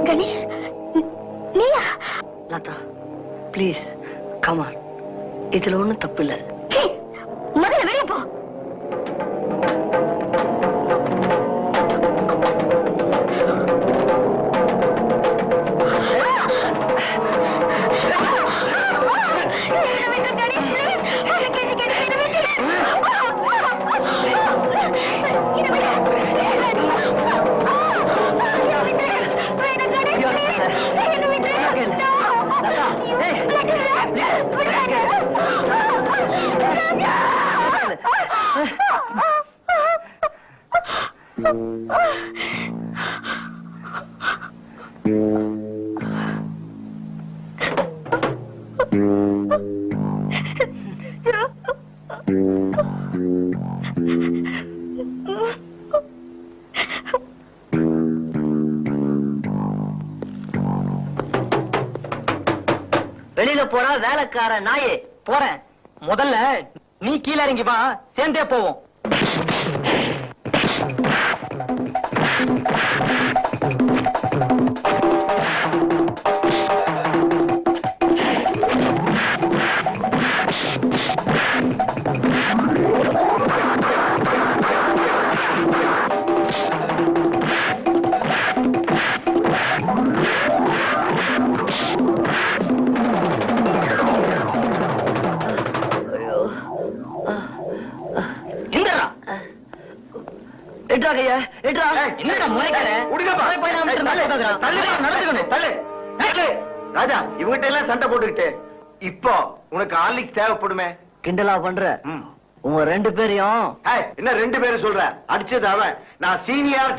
A: கணேஷ், நீயா?
E: லதா ப்ளீஸ் கமான், இதுல ஒண்ணும் தப்பு இல்ல.
A: முதல்ல வெளிய போ.
E: வெளியில போறா வேலைக்கார நாயே.
B: போறேன். முதல்ல நீ கீழே இறங்கி வா, சேர்ந்தே போவோம்.
D: ராஜா, இவங்கிட்ட எல்லாம் சண்டை போட்டுக்கிட்டு இப்போ உனக்கு ஹார்லிக்ஸ் தேவைப்படுமே.
E: கிண்டலா பண்ற? உங்க ரெண்டு பேரையும்
D: என்ன ரெண்டு பேரும் சொல்ற? அடிச்சது அவன், நான் சீனியர்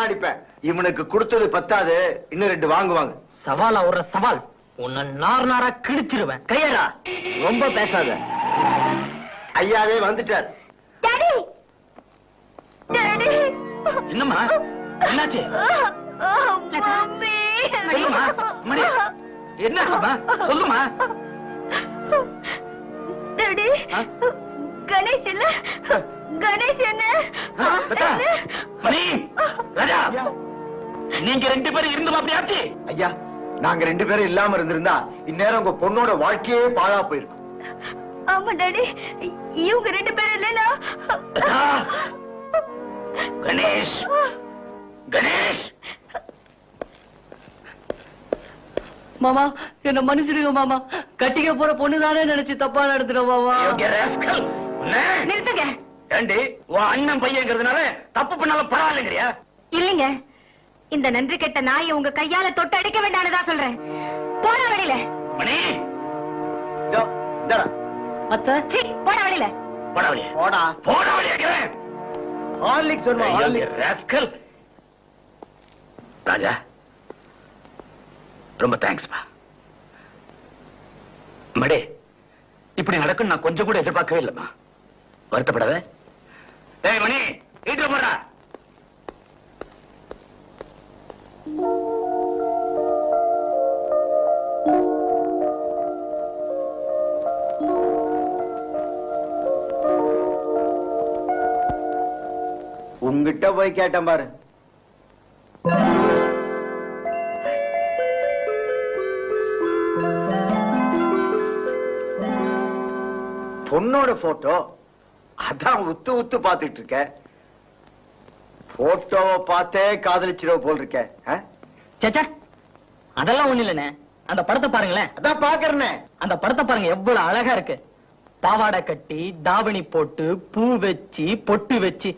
D: அடிப்பேன். இவனுக்கு கொடுத்தது பத்தாது, இன்னும் ரெண்டு வாங்குவாங்க.
B: சவாலா ஒரு சவால், உன்னை நார் நாரா கிழிச்சிருவேன்.
E: கையடா, ரொம்ப பேசாத.
D: ஐயாவே வந்துட்டார்.
A: Daddy, daddy.
C: என்னம்மா, என்னாச்சு?
A: மம்மி.
C: சொல்லுமா மணி, என்னாச்சுமா சொல்லுமா.
A: டாடி, கணேஷ் இல்ல, கணேஷ் என்ன?
C: மணி, ராஜா, நீங்க ரெண்டு பேரும் இருந்து அப்படியாச்சு.
D: ஐயா, நாங்க ரெண்டு பேரும் இல்லாம இருந்திருந்தா இந்நேரம் உங்க பொண்ணோட வாழ்க்கையே பாழா போயிருக்கும்.
A: ஆமா டாடி, இவங்க ரெண்டு பேரும் இல்லைன்னா.
C: கணேஷ், கணேஷ்.
E: மாமா, என்ன மன்னிச்சிடுங்க மாமா. கட்டிக்க போற பொண்ணுதானே நினைச்சு தப்பா நடத்துறோம் மாமா.
A: நிறுத்துங்க.
C: ஏண்டி, உன் அண்ணன் பையங்கிறதுனால தப்பு பண்ணாலும் பரவாயில்லைங்கிறியா?
A: இல்லைங்க, இந்த நன்றி கெட்ட நாயை உங்க கையால தொட்டு அடிக்க வேண்டாம்னுதான் சொல்றேன். போன வழியில.
C: மணி,
E: அத்தை,
A: போன வழியில.
C: போட வழியா?
D: போடா,
C: போட வழியாக்கிறேன்.
D: ஹார்லிக்ஸ் வேணுமா? ஹார்லிக்ஸ்.
C: ராஸ்கல். ராஜா, ரொம்ப தேங்க்ஸ்மா. மடே, இப்படி நடக்கும் நான் கொஞ்சம் கூட எதிர்பார்க்கவே இல்லைம்மா. வருத்தப்படாத. ஏய் மணி, வீட்டுல போறா.
D: உங்ககிட்ட போய் கேட்டேன் பாரு. பொண்ணோட போட்டோ அதான் உத்து உத்து பாத்துட்டு இருக்க. போட்டோவை பார்த்தே காதலிச்சிரோ போல் இருக்க.
B: சேச்சா, அதெல்லாம் ஒண்ணு இல்லண்ணே. அந்த படத்தை பாருங்களேன்.
D: அதான் பாக்குறேனே.
B: அந்த படத்தை பாருங்க, எவ்வளவு அழகா இருக்கு. பாவாடை கட்டி, தாவணி போட்டு, பூ வச்சு, பொட்டு வச்சு,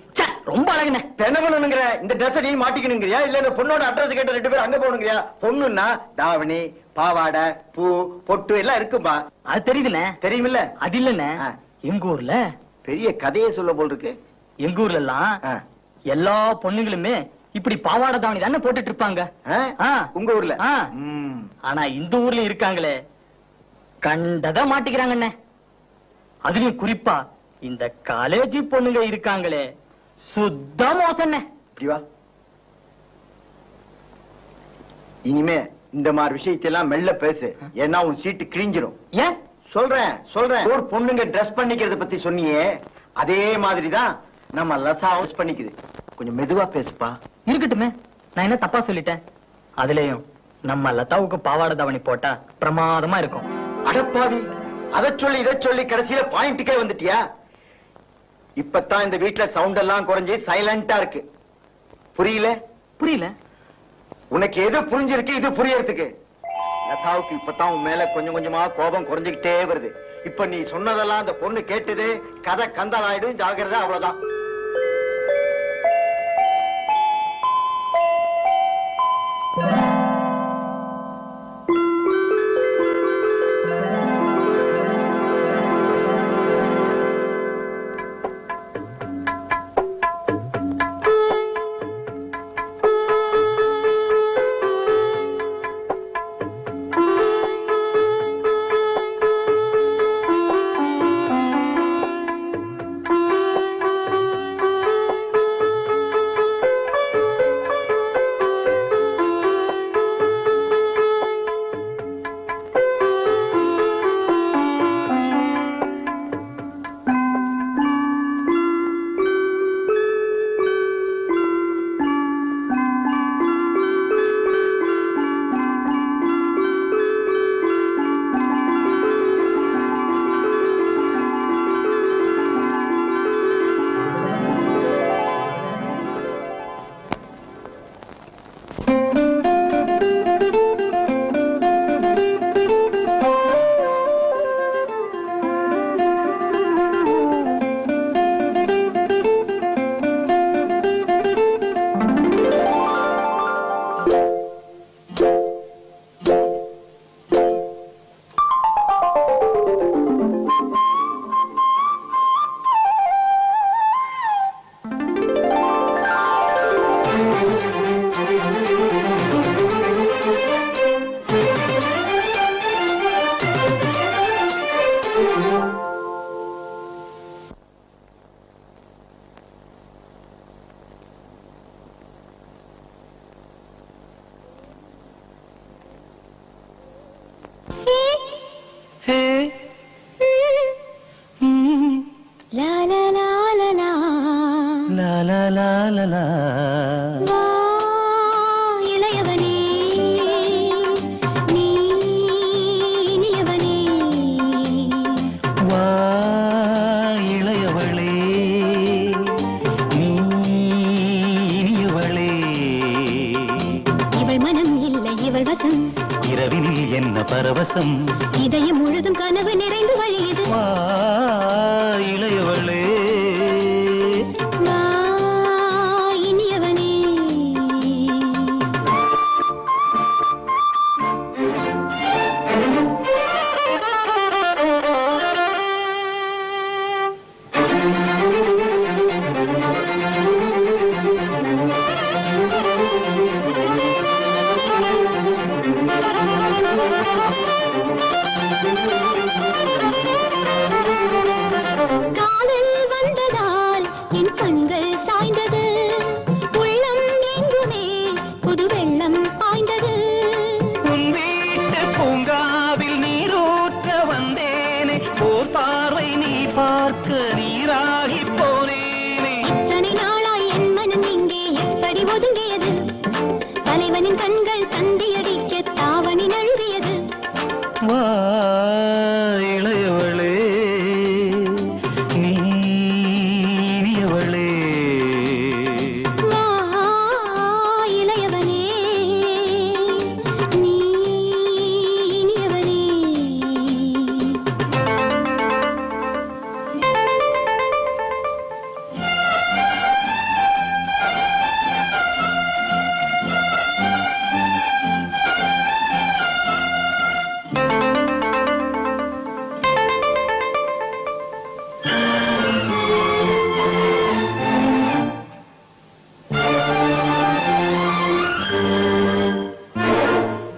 B: ரொம்ப அழகுண்ணே.
D: என்ன பண்ணணுங்கிற? இந்த ட்ரெஸ் நீ மாட்டிக்கணுங்கிறியா, இல்ல இந்த பொண்ணோட அட்ரஸ் கேட்ட ரெண்டு பேரும் அங்க போகணுங்கிறியா? பொண்ணுன்னா தாவணி, பாவாடை, பூ, பொட்டு எல்லாம் இருக்கும்பா.
B: அது தெரியுதுண்ணே.
D: தெரியுமில்ல?
B: அது இல்லண்ணே, எங்க ஊர்ல
D: பெரிய கதையே சொல்ல போல் இருக்கு.
B: எங்க ஊர்ல எல்லாம் எல்லா பொண்ணுங்களுமே இப்படி பாவாடை தாவணி தானே போட்டுட்டு இருப்பாங்க.
D: உங்க ஊர்ல?
B: ஆனா இந்த ஊர்ல இருக்காங்களே, கண்டத மாட்டிக்கிறாங்கண்ணே. அதுலயும் குறிப்பா இந்த காலேஜ் பொண்ணுங்க இருக்காங்களே, சுத்த மோசம்ண்ணே.
D: இப்படி வா. இனிமே இந்த மாதிரி விஷயத்தெல்லாம் மெல்ல பேசு, ஏன்னா உன் சீட்டு கிழிஞ்சிரும்.
B: ஏன்?
D: சொல்றேன் ஒரு பொண்ணுங்க ட்ரெஸ் பண்ணிக்கிறத பத்தி சொன்னியே, அதே மாதிரிதான் நம்ம லதா ட்ரெஸ் பண்ணிக்குது. கொஞ்சம் மெதுவா பேசுப்பா.
B: இருக்கட்டுமே, நான் என்ன தப்பா சொல்லிட்டேன்? அதுலயும் நம்ம லதாவுக்கு பாவாடை தாவணி போட்டா பிரமாதமா இருக்கும்.
D: அடப்பாவி, அதை சொல்லி கடைசியில பாயிண்ட்டுக்கே வந்துட்டியா? இப்பதான் இந்த வீட்டுல சவுண்ட் எல்லாம் குறைஞ்சி சைலண்டா இருக்கு. புரியல? உனக்கு எது புரிஞ்சிருக்கு இது புரியறதுக்கு? லதாவுக்கு இப்பதான் உன் மேல கொஞ்சம் கொஞ்சமா கோபம் குறைஞ்சுக்கிட்டே வருது. இப்ப நீ சொன்னதெல்லாம் அந்த பொண்ணு கேட்டது கதை கந்தாலாயிடும். ஜாகிரதை, அவ்வளவுதான்.
F: பரவசம் இதயம் முழுதும் கனவு நிறைந்து வழியுது. வா இளையவளே, வா இனியவனே. காதல் வந்ததால் என் கண்கள் சாய்ந்தது, உள்ளம் எங்குமே புது வெள்ளம் பாய்ந்தது.
B: உன் வீட்டு பூங்காவில் நீரூற்ற வந்தேனே, ஓர் பார்வை நீ பார்க்க நீராகி போனேனே.
F: இத்தனை நாளாய் என் மனம் இங்கே எப்படி ஒதுங்கியது? தலைவனின் கண்கள் தந்தியடிக்க தாவணி நழுவியது.
B: வா இளையவளே, நீ இனியவளே.
F: வா இளையவனே, நீ இனியவனே.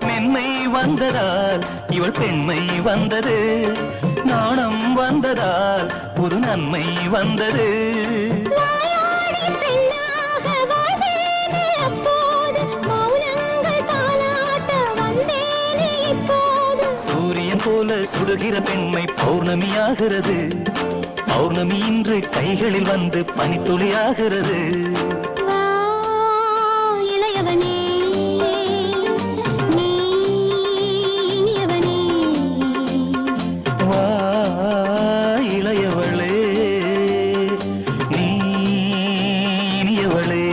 B: மென்மை வந்ததால் இவள் பெண்மை வந்தது, நாணம் வந்ததால் ஒரு நன்மை வந்தது.
F: வாயாடி பெண்ணாக வாழ்ந்தேனே அப்போது, மௌனங்கள் தாலாட்ட வந்தேனே
G: போல சுடுகிற பெண்மை பௌர்ணமியாகிறது. பௌர்ணமி இன்று கைகளில் வந்து பனித்துளியாகிறது.
F: வா இளையவனே நீ இனியவனே.
G: வா இளையவளே நீ இனியவளே.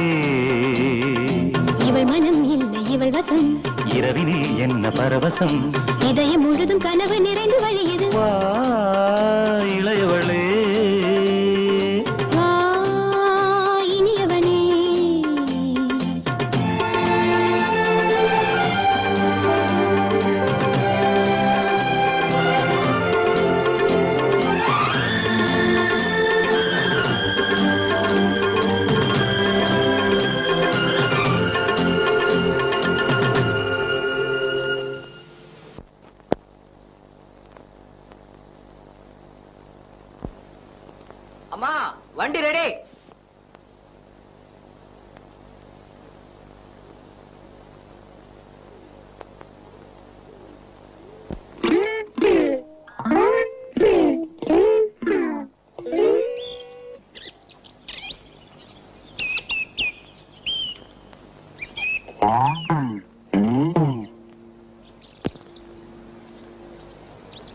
F: இவள் மனம் இல்லை இவள் வசம்.
G: இரவினில் என்ன பரவசம்.
F: இதயம் முழுதும் கனவு நிறைந்து வழியது.
G: வா இளையவளே
F: வா இனியவனே.
B: அம்மா வண்டி ரெடி.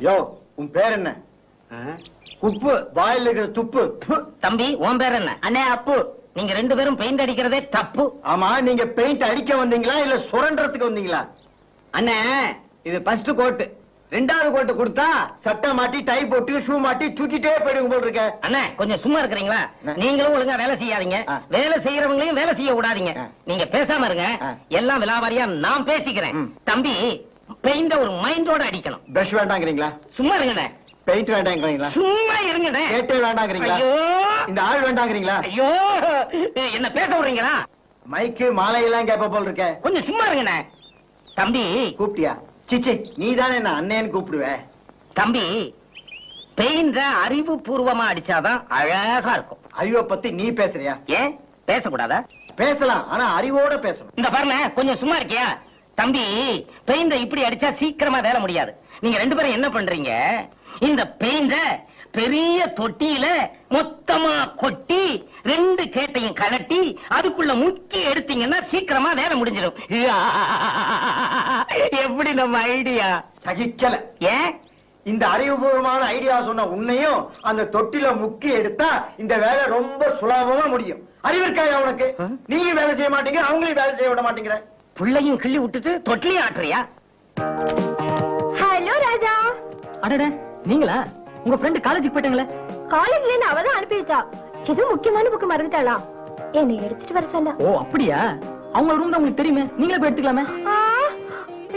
D: யோ உன் பேர் என்ன? உப்பு வாயில் இருக்கிற துப்பு.
B: தம்பி உன் பேர் என்ன? அண்ணே அப்பு. நீங்க ரெண்டு பேரும் பெயிண்ட் அடிக்கிறதே தப்பு.
D: ஆமா நீங்க பெயிண்ட் அடிக்க வந்தீங்களா இல்ல சுரண்டறதுக்கு வந்தீங்களா?
B: அண்ணே இது ஃபர்ஸ்ட் கோட்.
D: ரெண்டாவது கோட்டு கொடுத்தா சட்டை மாட்டி டை போட்டு ஷூ மாட்டி தூக்கிட்டே போயிடுங்க போல் இருக்க.
B: அண்ணே கொஞ்சம் சும்மா இருக்கிறீங்களா? நீங்களும் ஒழுங்கா வேலை செய்யாதீங்க. வேலை செய்யறவங்களையும் வேலை செய்ய விடாதீங்க. நீங்க பேசாம இருங்க. எல்லாம் விலாவாரியா நான் பேசிக்கிறேன். தம்பி பெயிண்ட ஒரு மைண்டோட அடிக்கணும்.
D: பிரஷ் வேண்டாங்கிறீங்களா?
B: சும்மா இருங்கண்ணே.
D: பெயிண்ட் வேண்டாங்கிறீங்களா?
B: சும்மா இருங்கண்ணே.
D: கேட்டே வேண்டாங்கிறீங்களா?
B: ஐயோ
D: இந்த ஆள் வேண்டாங்கிறீங்களா?
B: ஐயோ என்ன பேச விடுறீங்களா?
D: மைக்கு மாலையெல்லாம் கேப்ப போல் இருக்க.
B: கொஞ்சம் சும்மா இருங்கண்ணே. தம்பி
D: கூப்பிட்டியா? சிச்சி நீதானே என்ன அண்ணேன்னு கூப்பிடுவ.
B: தம்பி பெயிண்ட அறிவுபூர்வமா அடிச்சாதான் அழகா இருக்கும்.
D: அறிவை பத்தி நீ பேசுறியா?
B: ஏன் பேசக்கூடாதா?
D: பேசலாம், ஆனா அறிவோட பேசணும்.
B: இந்த பாருங்க கொஞ்சம் சும்மா இருக்கியா? தம்பி பெயிண்ட இப்படி அடிச்சா சீக்கிரமா வேலை முடியாது. நீங்க ரெண்டு பேரும் என்ன பண்றீங்க? இந்த பெயிண்ட பெரிய தொட்டியில மொத்தமா கொட்டி ரெண்டு கேட்டையும் கலட்டி அதுக்குள்ள முக்கி எடுத்தீங்கன்னா சீக்கிரமா வேலை முடிஞ்சிடும். எப்படி நம்ம ஐடியா?
D: சகிக்கல.
B: ஏன்?
D: இந்த அறிவுபூர்வமான ஐடியா சொன்ன உன்னையும் அந்த தொட்டில முக்கி எடுத்தா இந்த வேலை ரொம்ப சுலபமா முடியும். அறிவு இருக்காயா உனக்கு? நீங்க வேலை செய்ய மாட்டீங்க, அவங்களையும் வேலை செய்ய விட மாட்டேங்கிற.
B: புள்ளையும் கிள்ளி விட்டுட்டு தொட்டிலையும் ஆட்டுறியா?
A: ஹலோ ராஜா.
B: அடட நீங்களா? உங்க ஃப்ரெண்ட் காலேஜுக்கு போயிட்டாங்களே?
A: காலேஜ்ல இருந்து அவதான் அனுப்பி வச்சா. ஏதோ முக்கியமான புக்கு மறந்துட்டாளா? என்னை எடுத்துட்டு வர சொன்னா.
B: ஓ அப்படியா? அவங்க ரூம் தான் உங்களுக்கு தெரியுமே, நீங்களே போய் எடுத்துக்கலாமே.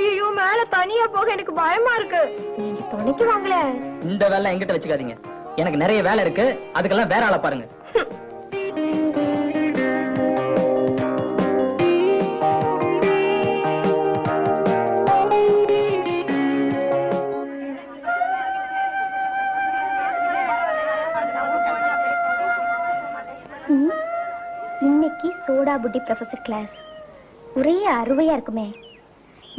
A: ஐயோ மேல தனியா போக எனக்கு பயமா இருக்கு. நீங்க துணைக்கு வாங்கல.
B: இந்த வேலை எங்கிட்ட வச்சுக்காதீங்க. எனக்கு நிறைய வேலை இருக்கு. அதுக்கெல்லாம் வேற ஆளை பாருங்க.
A: இன்னைக்கு சோடா புட்டி ப்ரொஃபசர் கிளாஸ். ஒரே அருவையா இருக்குமே.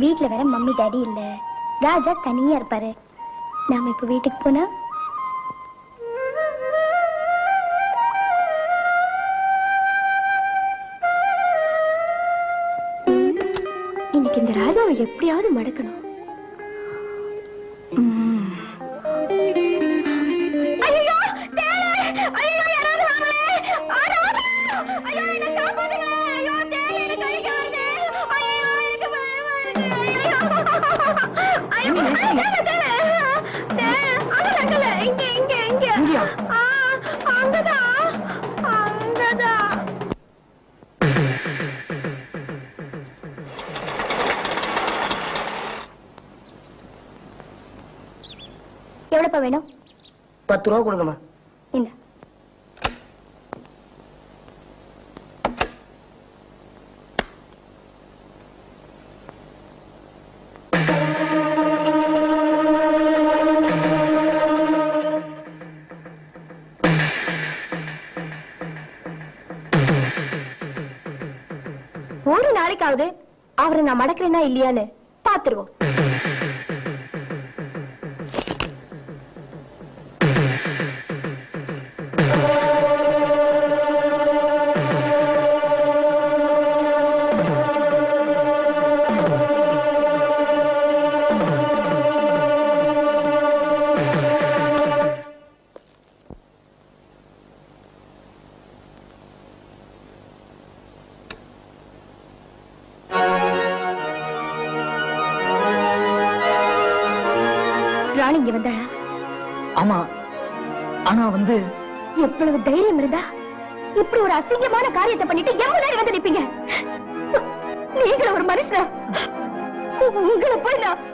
A: வீட்டுல வேற மம்மி டாடி இல்ல. ராஜா தனியா இருப்பாரு. நாம இப்ப வீட்டுக்கு போனா இன்னைக்கு இந்த ராஜாவை எப்படியாவது மடக்கணும். எவ்வளவு வேணும்?
B: 10 ரூபா கொடுங்கம்மா.
A: இல்ல ஒரு நாளைக்காவது அவரை நான் மடக்கிறேன்னா இல்லையான்னு பாத்துருவோம். இங்க வந்தாளா?
B: ஆமா, ஆனா வந்து
A: எவ்வளவு தைரியம் இருந்தா இப்படி ஒரு அசிங்கமான காரியத்தை பண்ணிட்டு எவ்வளவு வந்து நிப்பீங்க? நீங்க ஒரு மனுஷன், உங்களை போய் நான்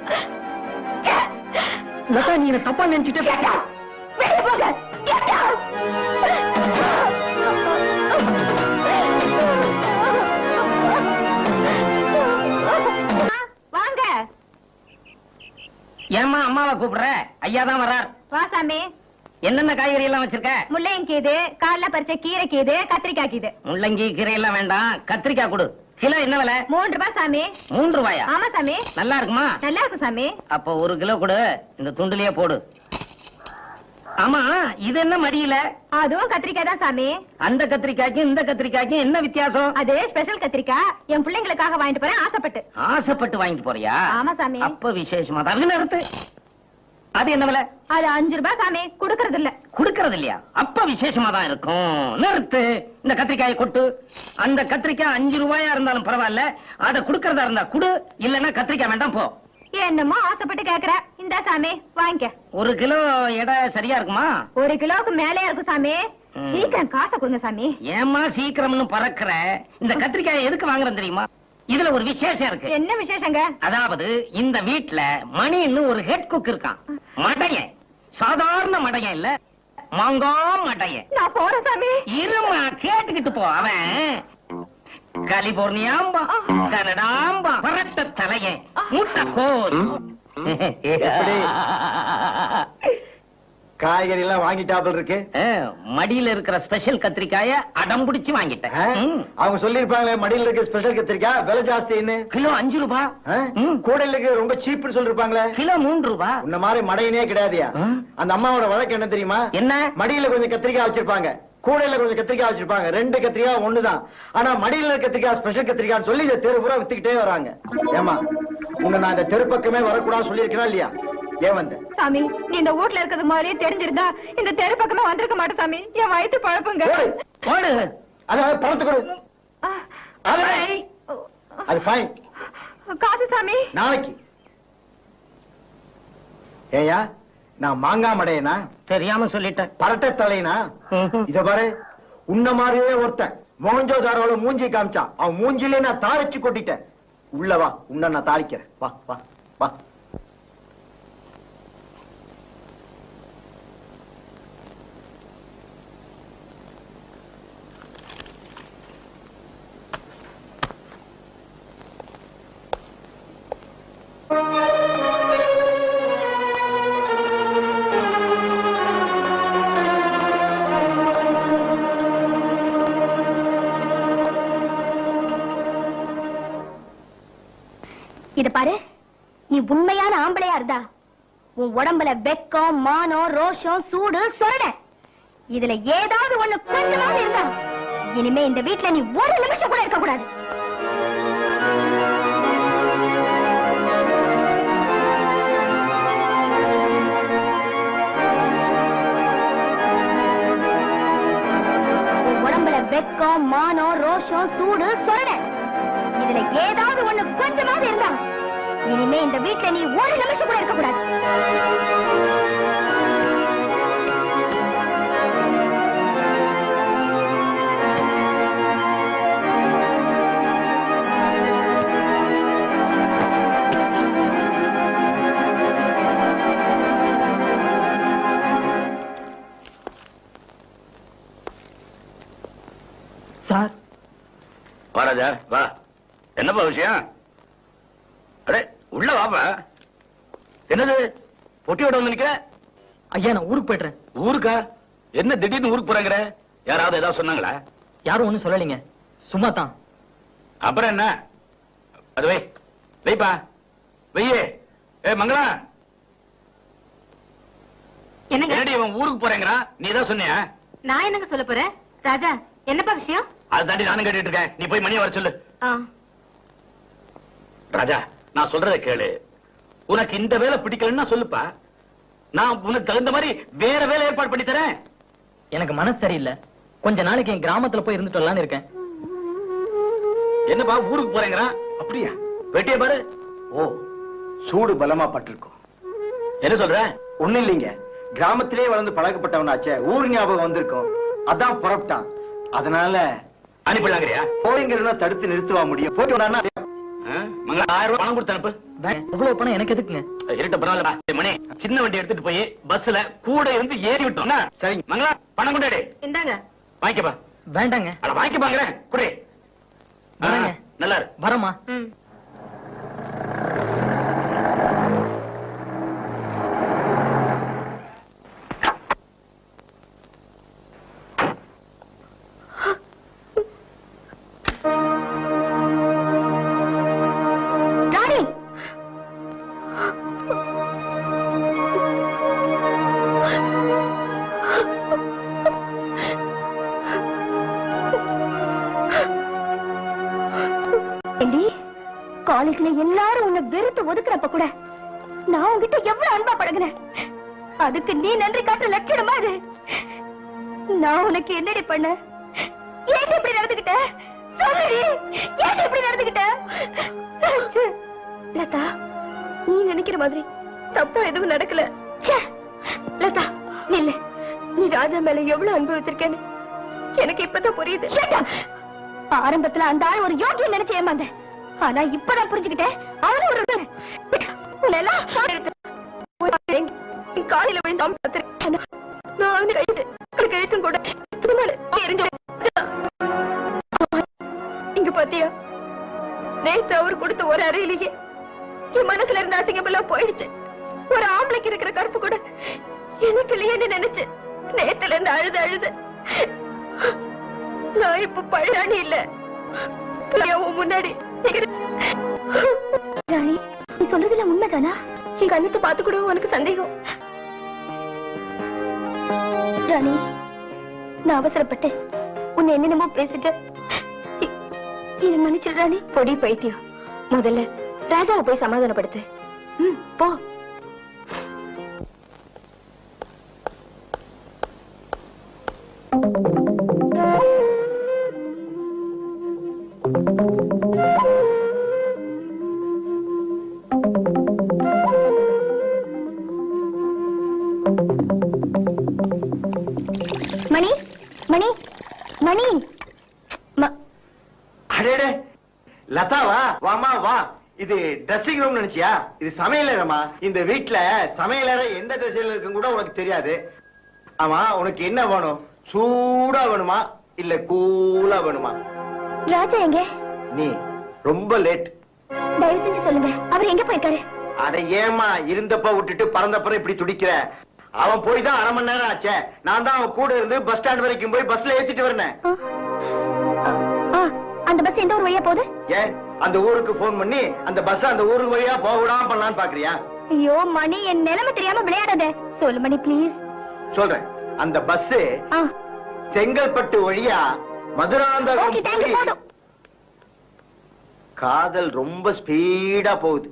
B: லதா, நீ என்ன தப்பா நினைச்சிட்டே
A: வெளியே போங்க. வாங்க.
B: ஏம்மா அம்மாவை கூப்பிடுற? ஐயா தான் வர்றார்.
A: வா சாமி.
B: என்னென்ன காய்கறி எல்லாம் வச்சிருக்க?
A: முள்ளங்கீது, காலைல பறிச்ச கீரை கீது, கத்திரிக்காய் கீது.
B: முள்ளங்கி கீரை எல்லாம் வேண்டாம், கத்திரிக்காய் கொடு. கிலோ என்ன விலை?
A: 3 ரூபாய் சாமி.
B: 3 ரூபாயா?
A: ஆமா சாமி.
B: நல்லா இருக்குமா?
A: நல்லா இருக்கு சாமி.
B: அப்போ 1 கிலோ கொடு, இந்த துண்டுலயே போடு. ஆமா, இது என்ன மடியில?
A: அதுவும் கத்திரிக்காய் தான் சாமி.
B: அந்த கத்திரிக்காய்க்கும் இந்த கத்திரிக்காய்க்கும் என்ன வித்தியாசம்?
A: அது ஸ்பெஷல் கத்திரிக்காய், என் பிள்ளைங்களுக்காக வாங்கிட்டு போறேன் ஆசைப்பட்டு.
B: ஆசைப்பட்டு வாங்கிட்டு போறியா?
A: ஆமா சாமி.
B: அப்ப விசேஷமா தான் நிறுத்து. அது என்ன விலை?
A: அது 5 ரூபாய் சாமி. குடுக்கறது இல்ல.
B: குடுக்கறது இல்லையா? அப்ப விசேஷமா தான் இருக்கும். நிறுத்து. இந்த கத்திரிக்காயை கொட்டு. அந்த கத்திரிக்காய் 5 ரூபாயா இருந்தாலும் பரவாயில்ல, அத குடுக்கறதா இருந்தா குடு, இல்லன்னா கத்திரிக்காய் வேண்டாம் போ.
A: என்னமோ ஆசைப்பட்டு கேக்குற. இந்த சாமி வாங்கிக்க.
B: 1 கிலோ எடை சரியா இருக்குமா?
A: 1 கிலோவுக்கு மேலே இருக்கும் சாமி. சீக்கிரம் காசை கொடுங்க சாமி.
B: ஏமா சீக்கிரம்னு பறக்குற? இந்த கத்திரிக்காயை எதுக்கு வாங்குறேன் தெரியுமா? இதுல ஒரு விசேஷம் இருக்கு.
A: என்ன விசேஷங்க?
B: அதாவது இந்த வீட்டுல மணின்னு ஒரு ஹெட் குக் இருக்கான். மடையன், சாதாரண மடையன் இல்ல, மாங்கா மடையன்.
A: நான் போறேன் சாமி.
B: இருமா, கேட்டுக்கிட்டு போ. அவன் கலிபோர்னியாம்பா, கனடாம்பா, பரட்ட தலையன், முட்டைக்கோஸ்.
D: காய்கறி எல்லாம் வாங்கிட்டாப்புல இருக்கு.
B: மடியில இருக்கிற ஸ்பெஷல் கத்திரிக்காய அடம் பிடிச்சு வாங்கிட்டேன்.
D: அவங்க சொல்லிருப்பாங்களே மடியில இருக்க ஸ்பெஷல் கத்திரிக்காய் விலை ஜாஸ்தின்னு.
B: கிலோ 5 ரூபாய்.
D: கூடையில இருக்க ரொம்ப சீப்னு சொல்லிருப்பாங்களே.
B: கிலோ 3 ரூபாய்.
D: உன்ன மாதிரி மடையினே கிடையாதுயா. அந்த அம்மாவோட வழக்கு என்ன தெரியுமா?
B: என்ன?
D: மடியில கொஞ்சம் கத்திரிக்காய் வச்சிருப்பாங்க, கூடையில கொஞ்சம் கத்திரிக்காய் வச்சிருப்பாங்க. 2 கத்திரிக்காய் ஒண்ணுதான். ஆனா மடியில இருக்க கத்திரிக்காய் ஸ்பெஷல் கத்திரிக்காய் சொல்லி இந்த தெரு பூரா வித்துக்கிட்டே வராங்க. ஏமா உன்னை நான் இந்த தெரு பக்கமே வரக்கூடாது சொல்லியிருக்கிறா இல்லையா? ஏன் வந்த?
A: சாமி, நீ இந்த வீட்ல இருக்கிறது மாதிரியே தெரிஞ்சிருந்தா இந்த தெரு பக்கமே வந்திருக்க மாட்டேன் சாமி. என் வயிற்று பழப்புங்க.
B: போடு.
D: அதாவது பணத்து கொடு. அது ஃபைன்.
A: காசு சாமி.
D: நாளைக்கு. ஏயா நான் மாங்காய் மடையனா?
B: தெரியாம சொல்லிட்டேன்.
D: பரட்ட தலைனா? இத பாரு, உன்ன மாதிரியே ஒருத்தன் மோஞ்சோதாரோட மூஞ்சி காமிச்சான். அவன் மூஞ்சிலே நான் தாளிச்சு கொட்டிட்டேன். உள்ள வா, உன்ன நான் தாளிக்கிறேன். வா வா வா.
A: இத பாரு, நீ உண்மையான ஆம்பளையா இருந்தா உன் உடம்புல வெக்கம், மானம், ரோஷம், சூடு, சொரண இதுல ஏதாவது ஒண்ணு கொஞ்சமாவது இருந்தா இனிமே இந்த வீட்டுல நீ ஒரு நிமிஷம் கூட இருக்க கூடாது. உன் உடம்புல வெக்கம், மானம், ரோஷம், சூடு, சொரண இதுல ஏதாவது ஒண்ணு கொஞ்சமாவது இருந்தா இனிமே இந்த வீட்டுல நீ ஒரு நிமிஷம் கூட இருக்க கூடாது.
B: சார்.
C: வா ராஜா வா. என்னப்பா விஷயம்? அடே உள்ள வாப்பா. என்னது பொட்டியோட வந்து நிக்கிற?
B: ஐயா, நான் ஊருக்கு போயிடுறேன்.
C: ஊருக்கா? என்ன திடீர்னு ஊருக்கு போறாங்கற? யாராவது ஏதாவது சொன்னாங்களா?
B: யாரும் ஒண்ணும் சொல்லலைங்க, சும்மா தான்.
C: அப்புறம் என்ன? அது வை வைப்பா, வெய்யே. ஏ மங்களா,
A: என்னங்க?
C: என்னடி இவன் ஊருக்கு போறேங்கறா? நீ தான் சொன்னியா?
A: நான் என்னங்க சொல்ல போறேன்? ராஜா, என்னப்பா விஷயம்?
C: அது தாண்டி நானும் கேட்டுட்டு இருக்கேன். நீ போய் மணியை வர சொல்லு. ராஜா, நான் சொல்றதை கேளு. உனக்கு இந்த வேலை பிடிக்கலன்னா சொல்லுப்பா. நான் உனக்கு தகுந்த மாதிரி வேற வேலை ஏற்பாடு பண்ணி தரேன்.
B: எனக்கு மனசு சரியில்லை. கொஞ்ச நாளைக்கு என் கிராமத்துல போய் இருந்துட்டு வரலான்னு இருக்கேன்.
C: என்னப்பா ஊருக்கு போறேங்கிறான்?
D: அப்படியா?
C: வெட்டிய பாரு.
D: ஓ, சூடு பலமா பட்டிருக்கும்.
C: என்ன சொல்ற?
D: ஒண்ணு இல்லைங்க, கிராமத்திலே வளர்ந்து பழக்கப்பட்டவனாச்சே, ஊர் ஞாபகம் வந்திருக்கும், அதான் புறப்பட்டான். அதனால
C: அனுப்பிடலாங்கிறியா?
D: போய்ங்கிறத தடுத்து நிறுத்துவா முடியும். போயிட்டு வரானா
C: மங்களா 1000 ரூபாய் பணம் கொடுத்து அனுப்பு.
E: எவ்வளவு பணம் எனக்கு எதுக்குங்க?
C: இருட்ட பரவாயில்ல மணி, சின்ன வண்டி எடுத்துட்டு போய் பஸ்ல கூட இருந்து ஏறி விட்டோம்னா சரிங்க. மங்களா பணம் கொண்டாடி
A: இந்தாங்க.
C: வாங்கிக்கப்பா.
E: வேண்டாங்க.
C: அட வாங்கிப்பாங்க குடி.
E: வரேங்க.
C: நல்லா இரு.
E: வரமா?
A: காலேஜ்ல எல்லாரும் உன்னை வெறுத்து ஒதுக்குறப்ப கூட நான் உன்கிட்ட எவ்வளவு அன்பா பழகுனேன். அதுக்கு நீ நன்றி காட்டுற லட்சணமா இது. நான் உனக்கு என்னடி பண்ண? ஏன் இப்படி நடந்துகிட்ட? சொல்லுடி, ஏன் இப்படி நடந்துகிட்ட? லதா, நீ நினைக்கிற மாதிரி தப்பா எதுவும் நடக்கல. லதா நில்லு, நீ ராஜா மேல எவ்வளவு அன்பு வச்சிருக்கேன்னு எனக்கு இப்பதான் புரியுது. ஆரம்பத்துல அந்த ஆள் ஒரு யோகியம் நினைச்சு ஏமாந்த, ஆனா இப்பதான் புரிஞ்சுக்கிட்டேன் அவனு ஒரு காலையில கழுத்தும் கூட இங்க பாத்தியா, நேற்று அவர் கொடுத்த ஒரு அறையிலேயே என் மனசுல இருந்த அசிங்கமெல்லாம் போயிடுச்சு. ஒரு ஆம்பளைக்கு இருக்கிற கருப்பு கூட எனக்கு இல்லையேன்னு நினைச்சு நேத்துல இருந்து அழுது அழுது நான் இப்ப பழானி இல்ல முன்னாடி. ராணி, நீ சொல்றதுல உண்மைதானா? என் கண்ணத்தை பார்த்து கூட உனக்கு சந்தேகம். ராணி, நான் அவசரப்பட்டு உன்னை என்னென்னமோ பேசிட்டு இதை மன்னிச்சிடு ராணி. பொடி பைத்தியம், முதல்ல ராஜாவை போய் சமாதானப்படுத்து. போ. மணி மணி மணி.
D: அடேடே லதாவா, வாமா வா. இது ட்ரெஸ்ஸிங் ரூம் நினைச்சியா? இது சமையலறைமா. இந்த வீட்டுல சமையலறை எந்த ட்ரெஸ்ல இருக்குன்னு கூட உனக்கு தெரியாது. ஆமா, உனக்கு என்ன வேணும்? சூடா வேணுமா இல்ல கூலா வேணுமா?
A: ராஜா எங்க?
D: நீ ரொம்ப லேட்.
A: தயவு செஞ்சு சொல்லுங்க, அவர் எங்க போயிருக்காரு?
D: அட ஏமா, இருந்தப்ப விட்டுட்டு பறந்தப்பறம் இப்படி துடிக்கிற? அவன் போய் தான் 1/2 மணி நேரம் ஆச்சே. நான் தான் அவன் கூட இருந்து பஸ் ஸ்டாண்ட் வரைக்கும் போய் பஸ்ல ஏத்திட்டு வரேன்.
A: அந்த பஸ் எந்த ஊர் வழியா போகுது?
D: ஏன் அந்த ஊருக்கு போன் பண்ணி அந்த பஸ் அந்த ஊருக்கு வழியா போக விடாம பண்ணலான்னு பாக்குறியா?
A: ஐயோ மணி, என் நிலைமை தெரியாம விளையாடாத. சொல்லு மணி ப்ளீஸ்.
D: சொல்றேன். அந்த பஸ் செங்கல்பட்டு வழியா மதுராந்தகம் போய் காதல் ரொம்ப ஸ்பீடா போகுது.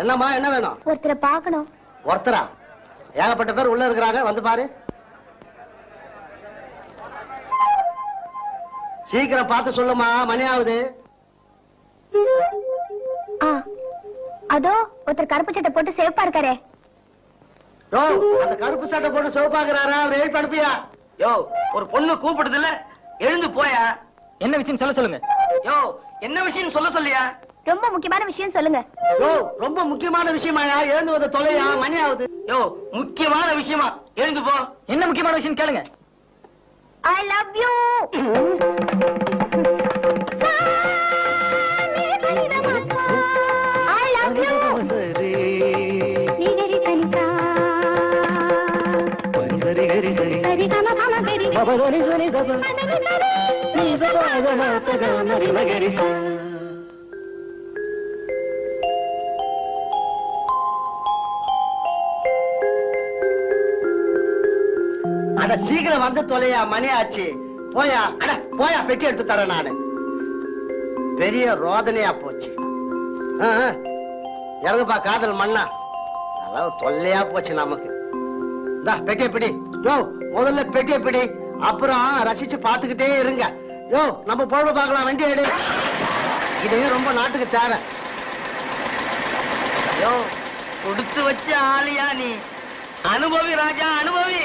E: என்னம்மா, என்ன வேணும்?
A: ஒருத்தரை பார்க்கணும்.
E: ஒருத்தரா? ஏகப்பட்ட பேர் உள்ள இருக்கிறாங்க, வந்து பாரு. சீக்கிரம் பார்த்து சொல்லுமா, மணி ஆகுது.
A: அதோ ஒருத்தர் கருப்பு சட்டை போட்டு சேஃபா இருக்காரே.
E: அந்த கருப்பு சட்டை போட்டு சிவப்பாக்குறாரா? அவர் எழுப்பி அனுப்பியா?
B: யோ, ஒரு பொண்ணு கூப்பிடுது இல்ல, எழுந்து போயா.
E: என்ன விஷயம் சொல்ல சொல்லுங்க.
B: யோ, என்ன விஷயம் சொல்ல சொல்லியா?
A: ரொம்ப முக்கியமான விஷயம் சொல்லுங்க.
E: ரொம்ப முக்கியமான விஷயமாயா? எழுந்து வந்த தொலையா, மணி ஆகுது.
B: யோ, முக்கியமான விஷயமா, எழுந்து போ.
E: என்ன முக்கியமான விஷயம் கேளுங்க.
A: I love you. I
E: பபதனி சனி தப நீ சபாத மாதக மரி மகரி.
D: அட சீக்கிரம் வந்து தொலையா, மணி ஆச்சு. போயா, அட போயா, பெட்டி எடுத்து தரேன் நானு. பெரிய ரோதனையா போச்சு. இறங்குப்பா காதல் மண்ணா. அதாவது தொல்லையா போச்சு நமக்கு. பெட்டியை பிடி யோ, முதல்ல பெட்டியை பிடி, அப்புறம் ரசிச்சு பாத்துக்கிட்டே இருங்க. யோ, நம்ம பொழுது பார்க்கலாம், வண்டி எடு. இது ரொம்ப நாட்டுக்கு தேவை.
B: யோ, கொடுத்து வச்ச ஆளியா நீ. அனுபவி ராஜா, அனுபவி.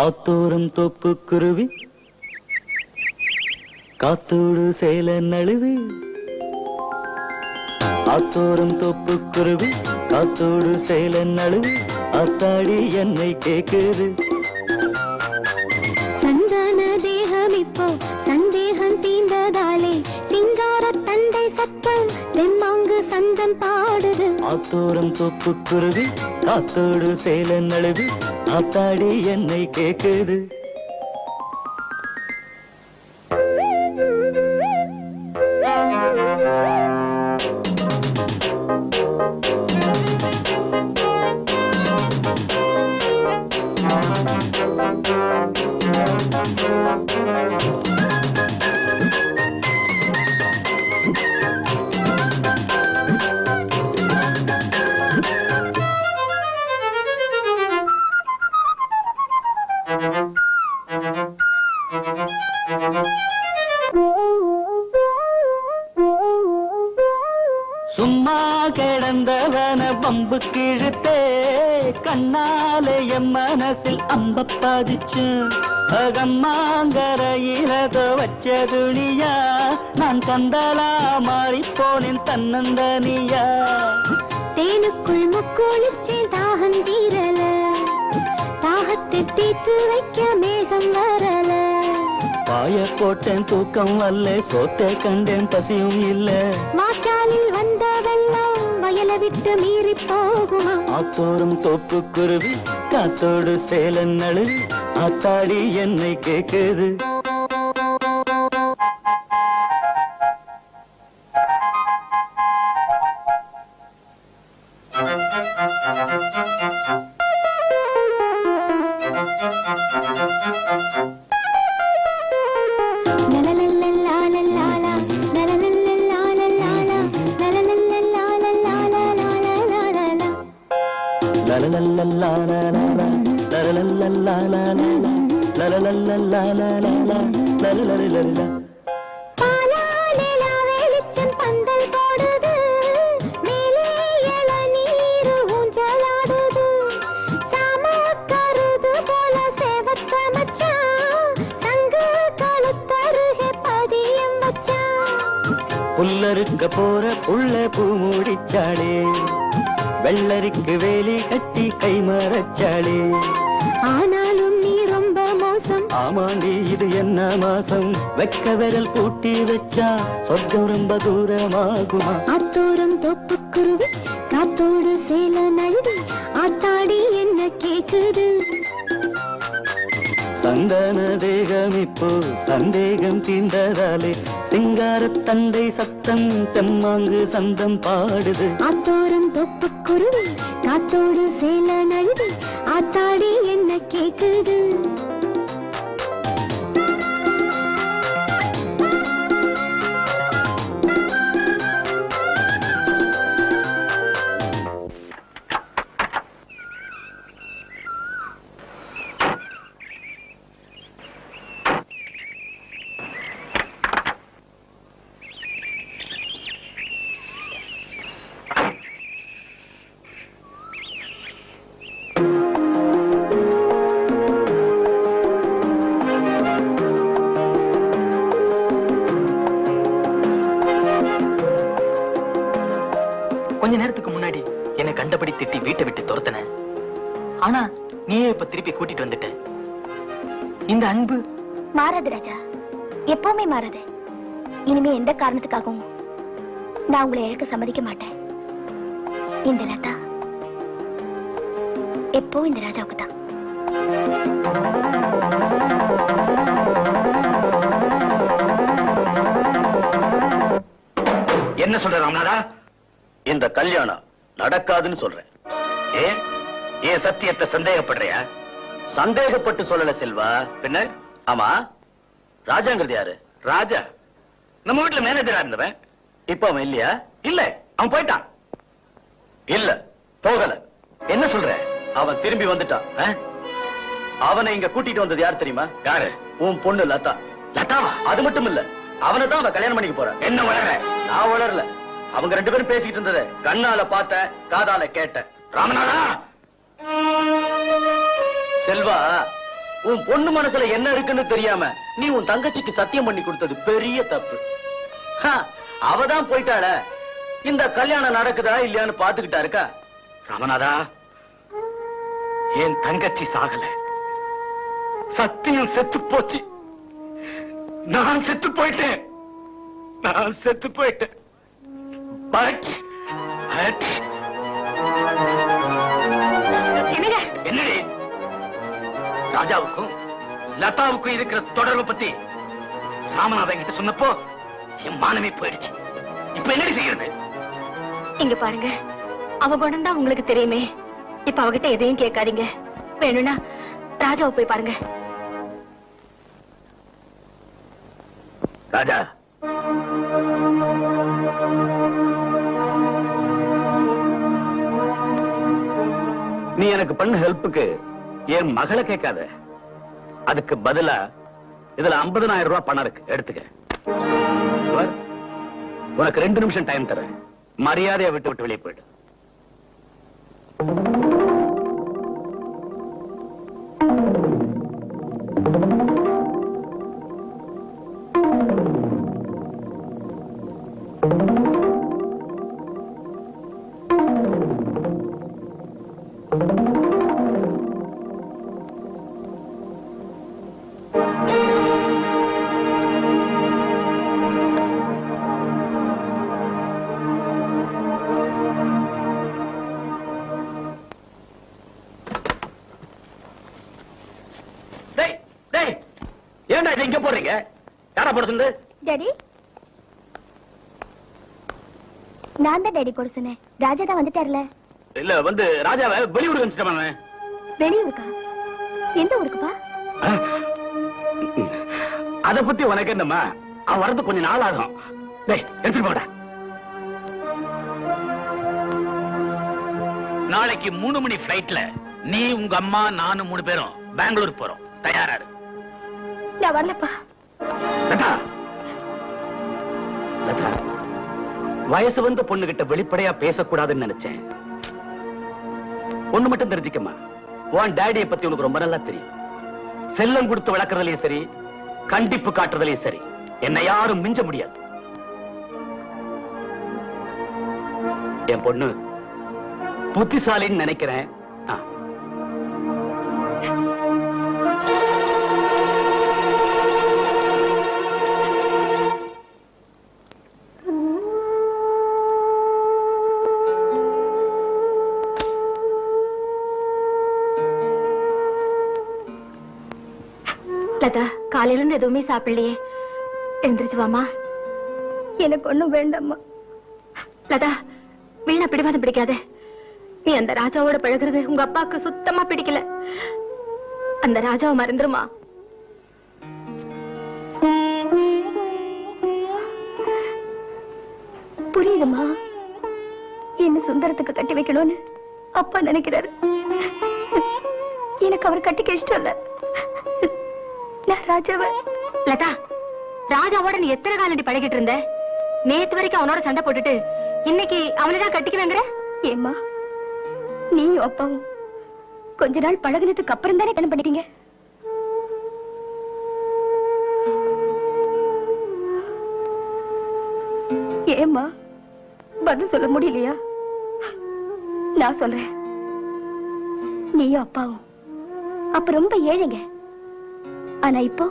G: ஆத்தோரம் தோப்பு குருவி காத்தோடு சேல நழுவி. ஆத்தோரம் தோப்பு குருவி காத்தோடு சேல நழுவி. அத்தாடி என்னை கேக்குது.
F: சந்தான தேகம் இப்போ சந்தேகம் தீர்ந்ததாலே சிங்கார தண்டை சத்தம் தெம்மாங்கு சந்தம் பாடுது.
G: ஆத்தோரம் தோப்பு குருவி காத்தோடு சேல நழுவி. அத்தாடி என்னை கேக்குது. சும்மா கிடந்தவன பம்பு கிழத்தே கண்ணாலே என் மனசில் அம்ப பதிச்சு. அகம்மாங்கரையிலத வச்ச துணியா நான் கந்தலா மாறி போனேன் தன்னந்தனியா.
F: தேனுக்குள் முக்குளிச்சேன் தாகம் தீரல, தாகத்தை தீர்த்து வைக்க மேகம் வரல.
G: பாய போட்டேன் தூக்கம் வரல, சோத்தை கண்டேன் பசியும் இல்ல.
F: வாக்காலில் வந்த வெள்ளம் வயலை விட்டு மீறி போகுமா.
G: ஆத்தோறும் தோப்பு குருவி காத்தோடு சேலன் நழுவி. ஆத்தாடி என்னை கேக்குது. புல்லறுக்க போற புள்ள பூ மூடிச்சாளே, வெள்ளரிக்கு வேலி கட்டி கை மரச்சாளே.
F: ஆனாலும் நீ ரொம்ப மோசம்.
G: ஆமாண்டி இது என்ன மாசம், வெக்க விரல் பூட்டி வச்சா சொர்க்கம் ரொம்ப தூரமாகுமா.
F: அத்தோரம் தொப்பு குருவி காத்தோடு சேல நழுவி. ஆத்தாடி என்ன கேக்குது.
G: சந்தன தேகம் இப்போ சந்தேகம் தீர்ந்ததாலே சிங்கார தந்தை சத்தம் தெம்மாங்கு சந்தம் பாடுது.
F: ஆத்தோரம் தொப்பு குருவி காத்தோடு சேல நழுவி. ஆத்தாடி என்ன கேக்குது.
B: கொஞ்ச நேரத்துக்கு முன்னாடி என்னை கண்டபடி திட்டி வீட்டை விட்டு துரத்தன. ஆனா நீயே இப்ப திருப்பி கூட்டிட்டு வந்துட்ட. இந்த அன்பு
A: மாறாது ராஜா, எப்பவுமே மாறாது. இனிமே எந்த காரணத்துக்காகவும் நான் உங்களை இழக்க சம்மதிக்க மாட்டேன். இந்த லதா எப்போ இந்த ராஜாவுக்கு தான்.
C: என்ன சொல்ற ராமநாதா? இந்த கல்யாணம் நடக்காதுன்னு சொல்றேன். ஏன் ஏன் சத்தியத்தை சந்தேகப்படுறியா? சந்தேகப்பட்டு சொல்லல செல்வா. பின்ன ஆமா, ராஜாங்கிறது யாரு? ராஜா நம்ம வீட்டுல மேனேஜரா இருந்தவன். இப்ப அவன் இல்லையா? இல்ல, அவன் போயிட்டான். இல்ல, போகல. என்ன சொல்ற? அவன் திரும்பி வந்துட்டான். அவனை இங்க கூட்டிட்டு வந்தது யார் தெரியுமா? யாரு? உன் பொண்ணு லதா. லதாவா? அது மட்டும் இல்ல, அவனை தான் அவன் கல்யாணம் பண்ணிக்க போறான். என்ன வளர? நான் வளரல. அவங்க ரெண்டு பேரும் பேசிட்டு இருந்ததை கண்ணால பார்த்த, காதால கேட்ட. ராமநாதா, செல்வா, உன் பொண்ணு மனசுல என்ன இருக்குன்னு தெரியாம நீ உன் தங்கச்சிக்கு சத்தியம் பண்ணி கொடுத்தது பெரிய தப்பு. அவதான் போயிட்டாள. இந்த கல்யாணம் நடக்குதா இல்லையான்னு பாத்துக்கிட்டா இருக்கா. ராமநாதா, என் தங்கச்சி சாகல, சத்தியம் செத்து போச்சு. நான் செத்து போயிட்டேன். நான் செத்து போயிட்டேன். என்னடி ராஜாவுக்கும் லதாவுக்கும் இருக்கிற தொடர்பு பத்தி ராமநாதன் கிட்ட சொன்னப்போ என் மானமே போயிடுச்சு. இப்ப என்னடி செய்யறது?
A: இங்க பாருங்க, அவ குணம் தான் உங்களுக்கு தெரியுமே. இப்ப அவகிட்ட எதையும் கேட்காதீங்க. வேணும்னா ராஜாவை போய் பாருங்க.
C: ராஜா, நீ எனக்கு பண்ண ஹெல்ப்புக்கு என் மகளை கேட்காத. அதுக்கு பதிலா இதுல 50,000 ரூபாய் பணம் இருக்கு, எடுத்துக்க. உனக்கு 2 நிமிஷம் டைம் தரேன். மரியாதையை விட்டு விட்டு வெளியே போயிடு. ஏன்டா இதை இங்க போறீங்க? யாரா போட சொன்னது?
A: டாடி, நான் தான் டாடி போட சொன்னேன். ராஜா தான் வந்துட்டார்ல.
C: இல்ல, வந்து ராஜாவை வெளியூருக்கு அனுப்பிச்சிட்டேன்.
A: வெளியூருக்கா? எந்த ஊருக்குப்பா?
C: அத பத்தி உனக்கு என்னம்மா? அவன் வரது கொஞ்ச நாள் ஆகும். டேய், எடுத்துட்டு போடா. நாளைக்கு 3 மணி பிளைட்ல நீ, உங்க அம்மா, நானும் 3 பேரும் பெங்களூர் போறோம். தயாராரு?
A: நான் வரலப்பா.
C: லதா, லதா, வயசு வந்த பொண்ணுகிட்ட வெளிப்படையா பேசக்கூடாதுன்னு நினைச்சேன். ஒண்ணு மட்டும் தெரிஞ்சுக்கம்மா, உன் டாடியை பத்தி உனக்கு ரொம்ப நல்லா தெரியும். செல்லம் கொடுத்து வளர்க்கறதுலயும் சரி, கண்டிப்பு காட்டுறதுலயும் சரி, என்னை யாரும் மிஞ்ச முடியாது. என் பொண்ணு புத்திசாலின்னு நினைக்கிறேன்.
A: லதா, காலையில இருந்து எதுவுமே சாப்பிடலையே. எழுந்திருச்சு வாமா. எனக்கு ஒண்ணும் வேண்டாம்மா. லதா, வீணா பிடிவாதம் பிடிக்காத. நீ அந்த ராஜாவோட பழகுறது உங்க அப்பாவுக்கு சுத்தமா பிடிக்கல. அந்த ராஜாவை மறந்துருமா. புரியுதுமா, என்ன சுந்தரத்துக்கு கட்டி வைக்கணும்னு அப்பா நினைக்கிறாரு. எனக்கு அவர் கட்டிக்க இஷ்டம் இல்ல. ராஜாவ லதா, ராஜாவோட நீ எத்தனை காலடி பழகிட்டு இருந்த? நேத்து வரைக்கும் அவனோட சண்டை போட்டுட்டு இன்னைக்கு அவனைதான் கட்டிக்குவேங்கிற? ஏம்மா, நீயும் அப்பாவும் கொஞ்ச நாள் பழகினதுக்கு அப்புறம் தானே கல்யாணம் பண்ணிட்டீங்க. ஏம்மா, பதில் சொல்ல முடியலையா? நான் சொல்றேன், நீயும் அப்பாவும் அப்ப ரொம்ப ஏழைங்க. ஆனா இப்போ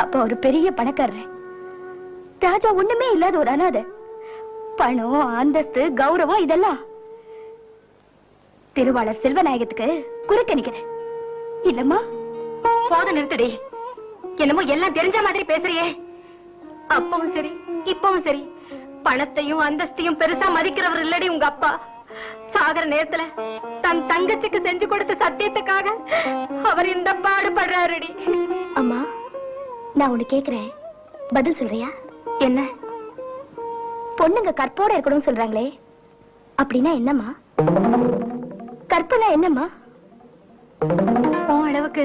A: அப்ப ஒரு பெரிய பணக்காரரு. ராஜா ஒண்ணுமே இல்லாத ஒரு அனாதை. பணம், அந்தஸ்து, கௌரவம் இதெல்லாம் திருவாளர் செல்வநாயகத்துக்கு குறுக்க நிக்கிறேன் இல்லம்மா. போத நிறுத்தடி. என்னமோ எல்லாம் தெரிஞ்ச மாதிரி பேசுறியே. அப்பவும் சரி இப்பவும் சரி பணத்தையும் அந்தஸ்தையும் பெருசா மதிக்கிறவர் இல்லடி உங்க அப்பா. சாகர நேரத்துல தன் தங்கச்சிக்கு செஞ்சு கொடுத்த சத்தியத்துக்காக அவர் இந்த பாடுபடுறாருடி. அம்மா, நான் உன்னை கேக்குறேன், பதில் சொல்றியா? என்ன? பொண்ணுங்க கற்போட இருக்கணும்னு சொல்றாங்களே, அப்படின்னா என்னம்மா? கற்பனா என்னம்மா? உன் அளவுக்கு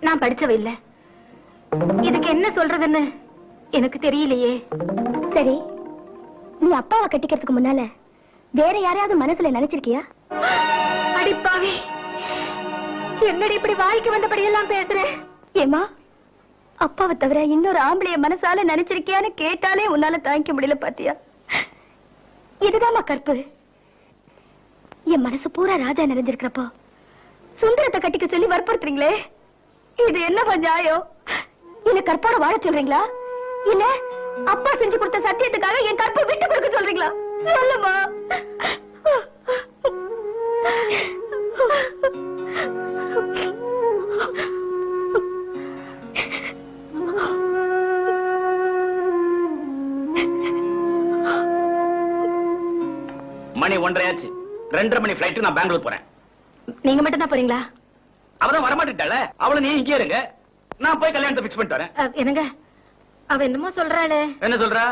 A: நான் படிச்சவ இல்ல. இதுக்கு என்ன சொல்றதுன்னு எனக்கு தெரியலையே. சரி, நீ அப்பாவை கட்டிக்கிறதுக்கு முன்னால வேற யாரையாவது மனசுல நினைச்சிருக்கியா? அடிப்பாவி, என்னடி இப்படி வாய்க்கு வந்தபடி எல்லாம் பேசுற? ஏமா, அப்பாவை தவிர இன்னொரு ஆம்பளைய மனசால நினைச்சிருக்கியான்னு கேட்டாலே உன்னால தாங்கிக்க முடியல பாத்தியா? இதுதாம்மா கற்பு. என் மனசு பூரா ராஜா நிறைஞ்சிருக்கிறப்போ சுந்தரத்தை கட்டிக்க சொல்லி வற்புறுத்துறீங்களே, இது என்ன நியாயம்? என்ன கற்போட வாழ சொல்றீங்களா, இல்ல அப்பா செஞ்சு கொடுத்த சத்தியத்துக்காக என் கற்பை விட்டு கொடுக்க சொல்றீங்களா? சொல்லுமா.
C: மணி 1:30 ஆச்சு. 2:30 மணி ஃபிளைட். நான் பெங்களூர் போறேன்.
A: நீங்க மட்டும் தான் போறீங்களா?
C: அவதான் வரமாட்டாள. அவளை நீ இங்கே இருங்க, நான் போய் கல்யாணத்தை பிக்ஸ் பண்ணிட்டு வரேன்.
A: என்னங்க, அவ என்னமோ சொல்றாளே. என்ன
C: சொல்றா?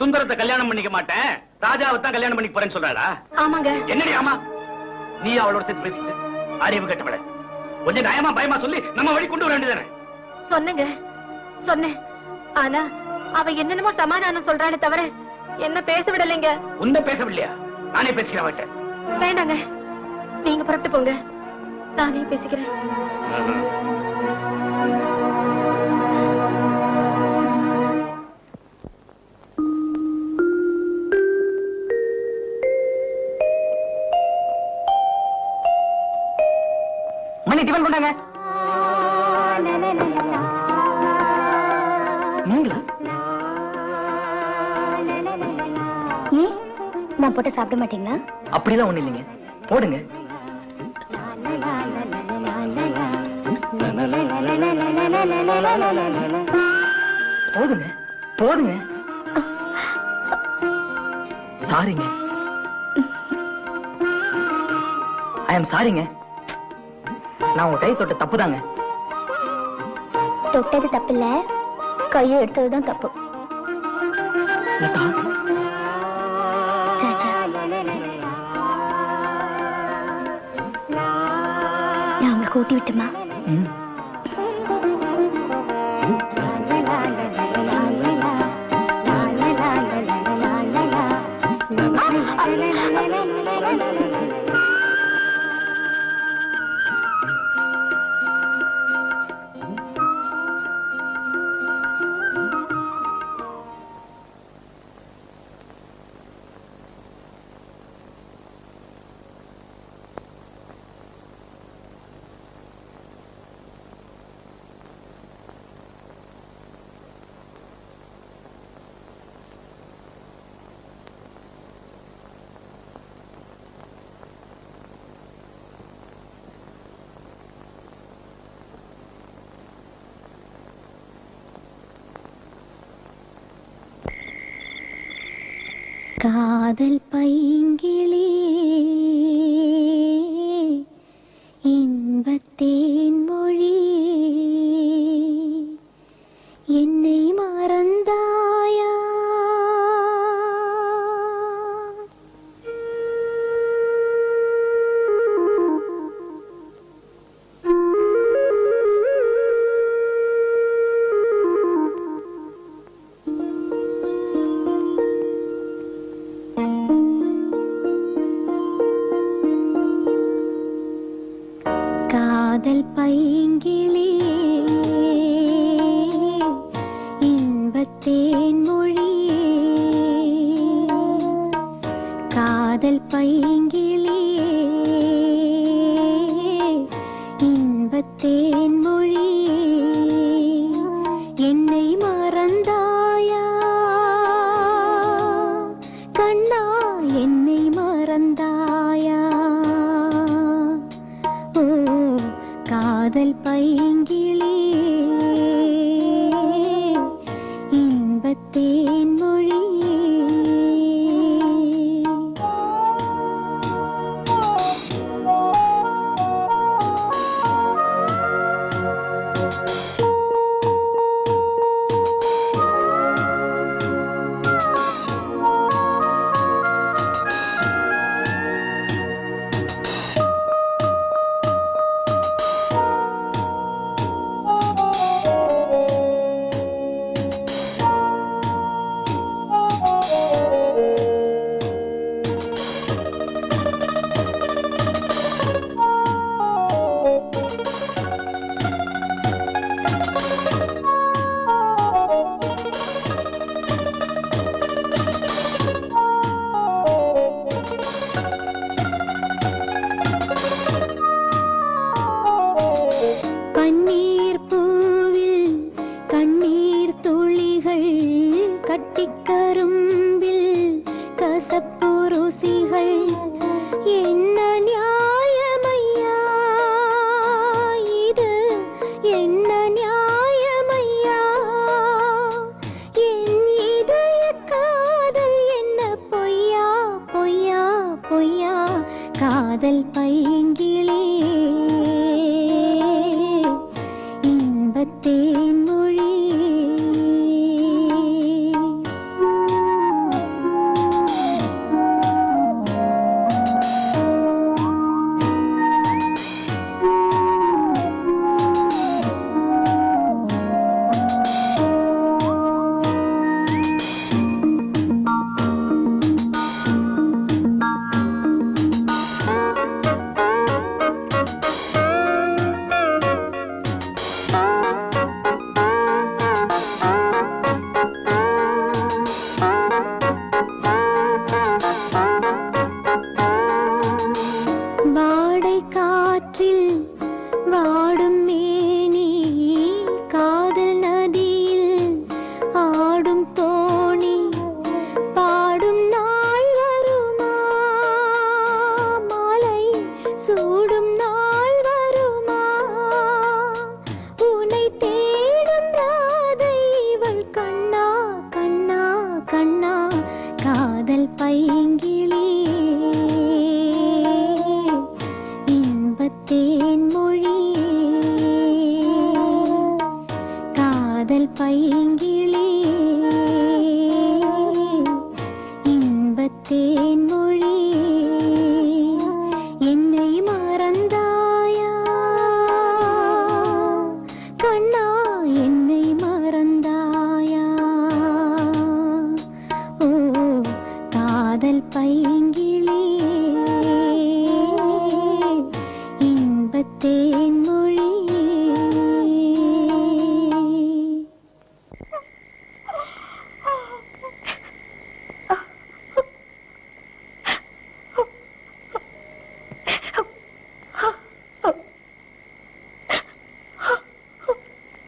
C: சுந்தரத்தை கல்யாணம் பண்ணிக்க மாட்டேன், ராஜாவை தான் கல்யாணம் பண்ணிக்க போறேன்னு சொல்றாளா?
A: ஆமாங்க.
C: என்னடி ஆமா? நீ அவளோட சேர்த்து பேசிட்டு அறிவு கட்டப்பட கொஞ்சம் நயமா பயமா சொல்லி நம்ம வழி கொண்டு வர வேண்டியதானே?
A: சொன்னங்க, சொன்னேன். ஆனா அவ என்னென்னமோ சமாதானம் சொல்றாளே தவிர என்ன பேச விடலைங்க.
C: உன்ன பேசவில்லையா? நானே பேசிக்க மாட்டேன்.
A: வேண்டாங்க, நீங்க புறப்பட்டு போங்க, நானே பேசிக்கிறேன்.
B: மணி டிஃபன் கொண்டாங்க. நீங்களா?
A: நான் போட்டு சாப்பிட மாட்டீங்களா?
B: அப்படிலாம் ஒண்ணு இல்லைங்க, போடுங்க. போதுங்க போதுங்க. சாரிங்க, ஐ எம் சாரிங்க. நான் உங்க கை தொட்ட தப்புதாங்க.
A: தொட்டது தப்பு இல்ல, கையை எடுத்ததுதான் தப்பு.
B: லதா,
A: ராஜா, நான் உங்களுக்கு ஊட்டி விட்டுமா? காதல் பைங்கிளி இன்பத்தேன் மொழி என்னை மறந்தாயா? காதல் பைங்கிளி இன்பத்தேன் மொழி
F: காதல் பைங்கிளியே இன்பத்தேன் மொழியே என்னை மறந்தாயா கண்ணா என்னை மறந்தாயா ஓ காதல் பைங்கிளியே இன்பத்தேன் மொழியே காதல் பைங்கிளியே இன்பத்தேன் மொழியே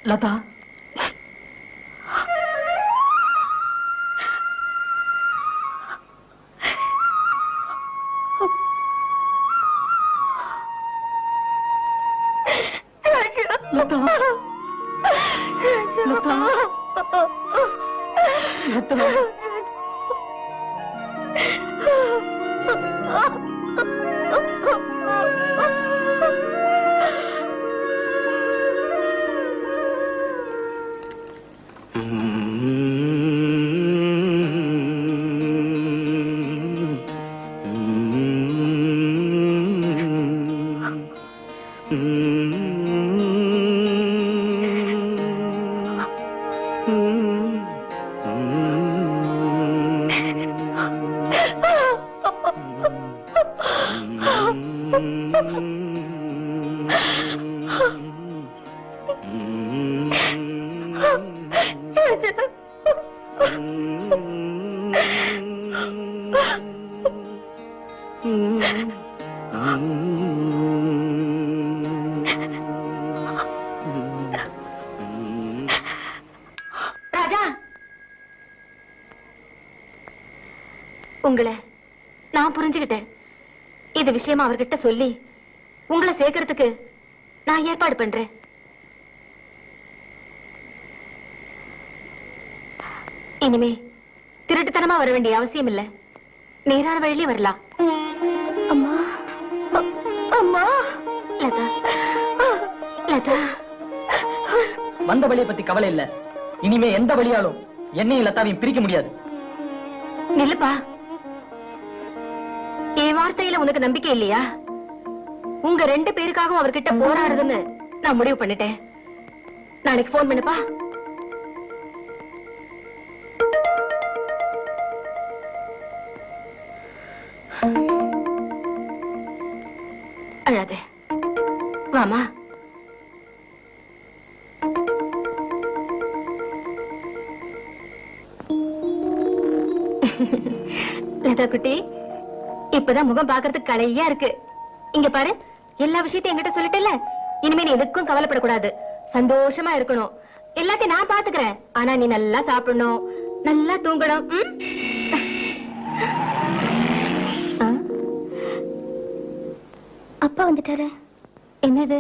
B: லதா
A: ராஜா, உங்களை நான் புரிஞ்சுக்கிட்டேன். இது விஷயமா அவர்கிட்ட சொல்லி உங்களை சேர்க்கறதுக்கு நான் ஏற்பாடு பண்றேன். இனிமே திருட்டுத்தனமா வர வேண்டிய அவசியம் இல்ல, நேரான வழியிலே வரலாம். அம்மா, அம்மா, லதா, லதா.
B: வந்த வழியை பத்தி கவலை இல்ல. இனிமே எந்த வழியாலும் என்னையும் லதாவையும் பிரிக்க முடியாது.
A: நில்லுப்பா, என் வார்த்தையில உனக்கு நம்பிக்கை இல்லையா? உங்க 2 பேருக்காகவும் அவர்கிட்ட போராடுறதுன்னு நான் முடிவு பண்ணிட்டேன். நாளைக்கு போன் பண்ணுப்பா. அழாத, வாமா. லதா குட்டி, இப்பதான் முகம் பாக்குறதுக்கு கலையா இருக்கு. இங்க பாரு, எல்லா விஷயத்தையும் என்கிட்ட சொல்லிட்டல. இனிமே நீ எதுக்கும் கவலைப்படக்கூடாது, சந்தோஷமா இருக்கணும். எல்லாத்தையும் நான் பாத்துக்கிறேன். ஆனா நீ நல்லா சாப்பிடணும், நல்லா தூங்கணும். அப்பா வந்துட்டாரு. என்னது,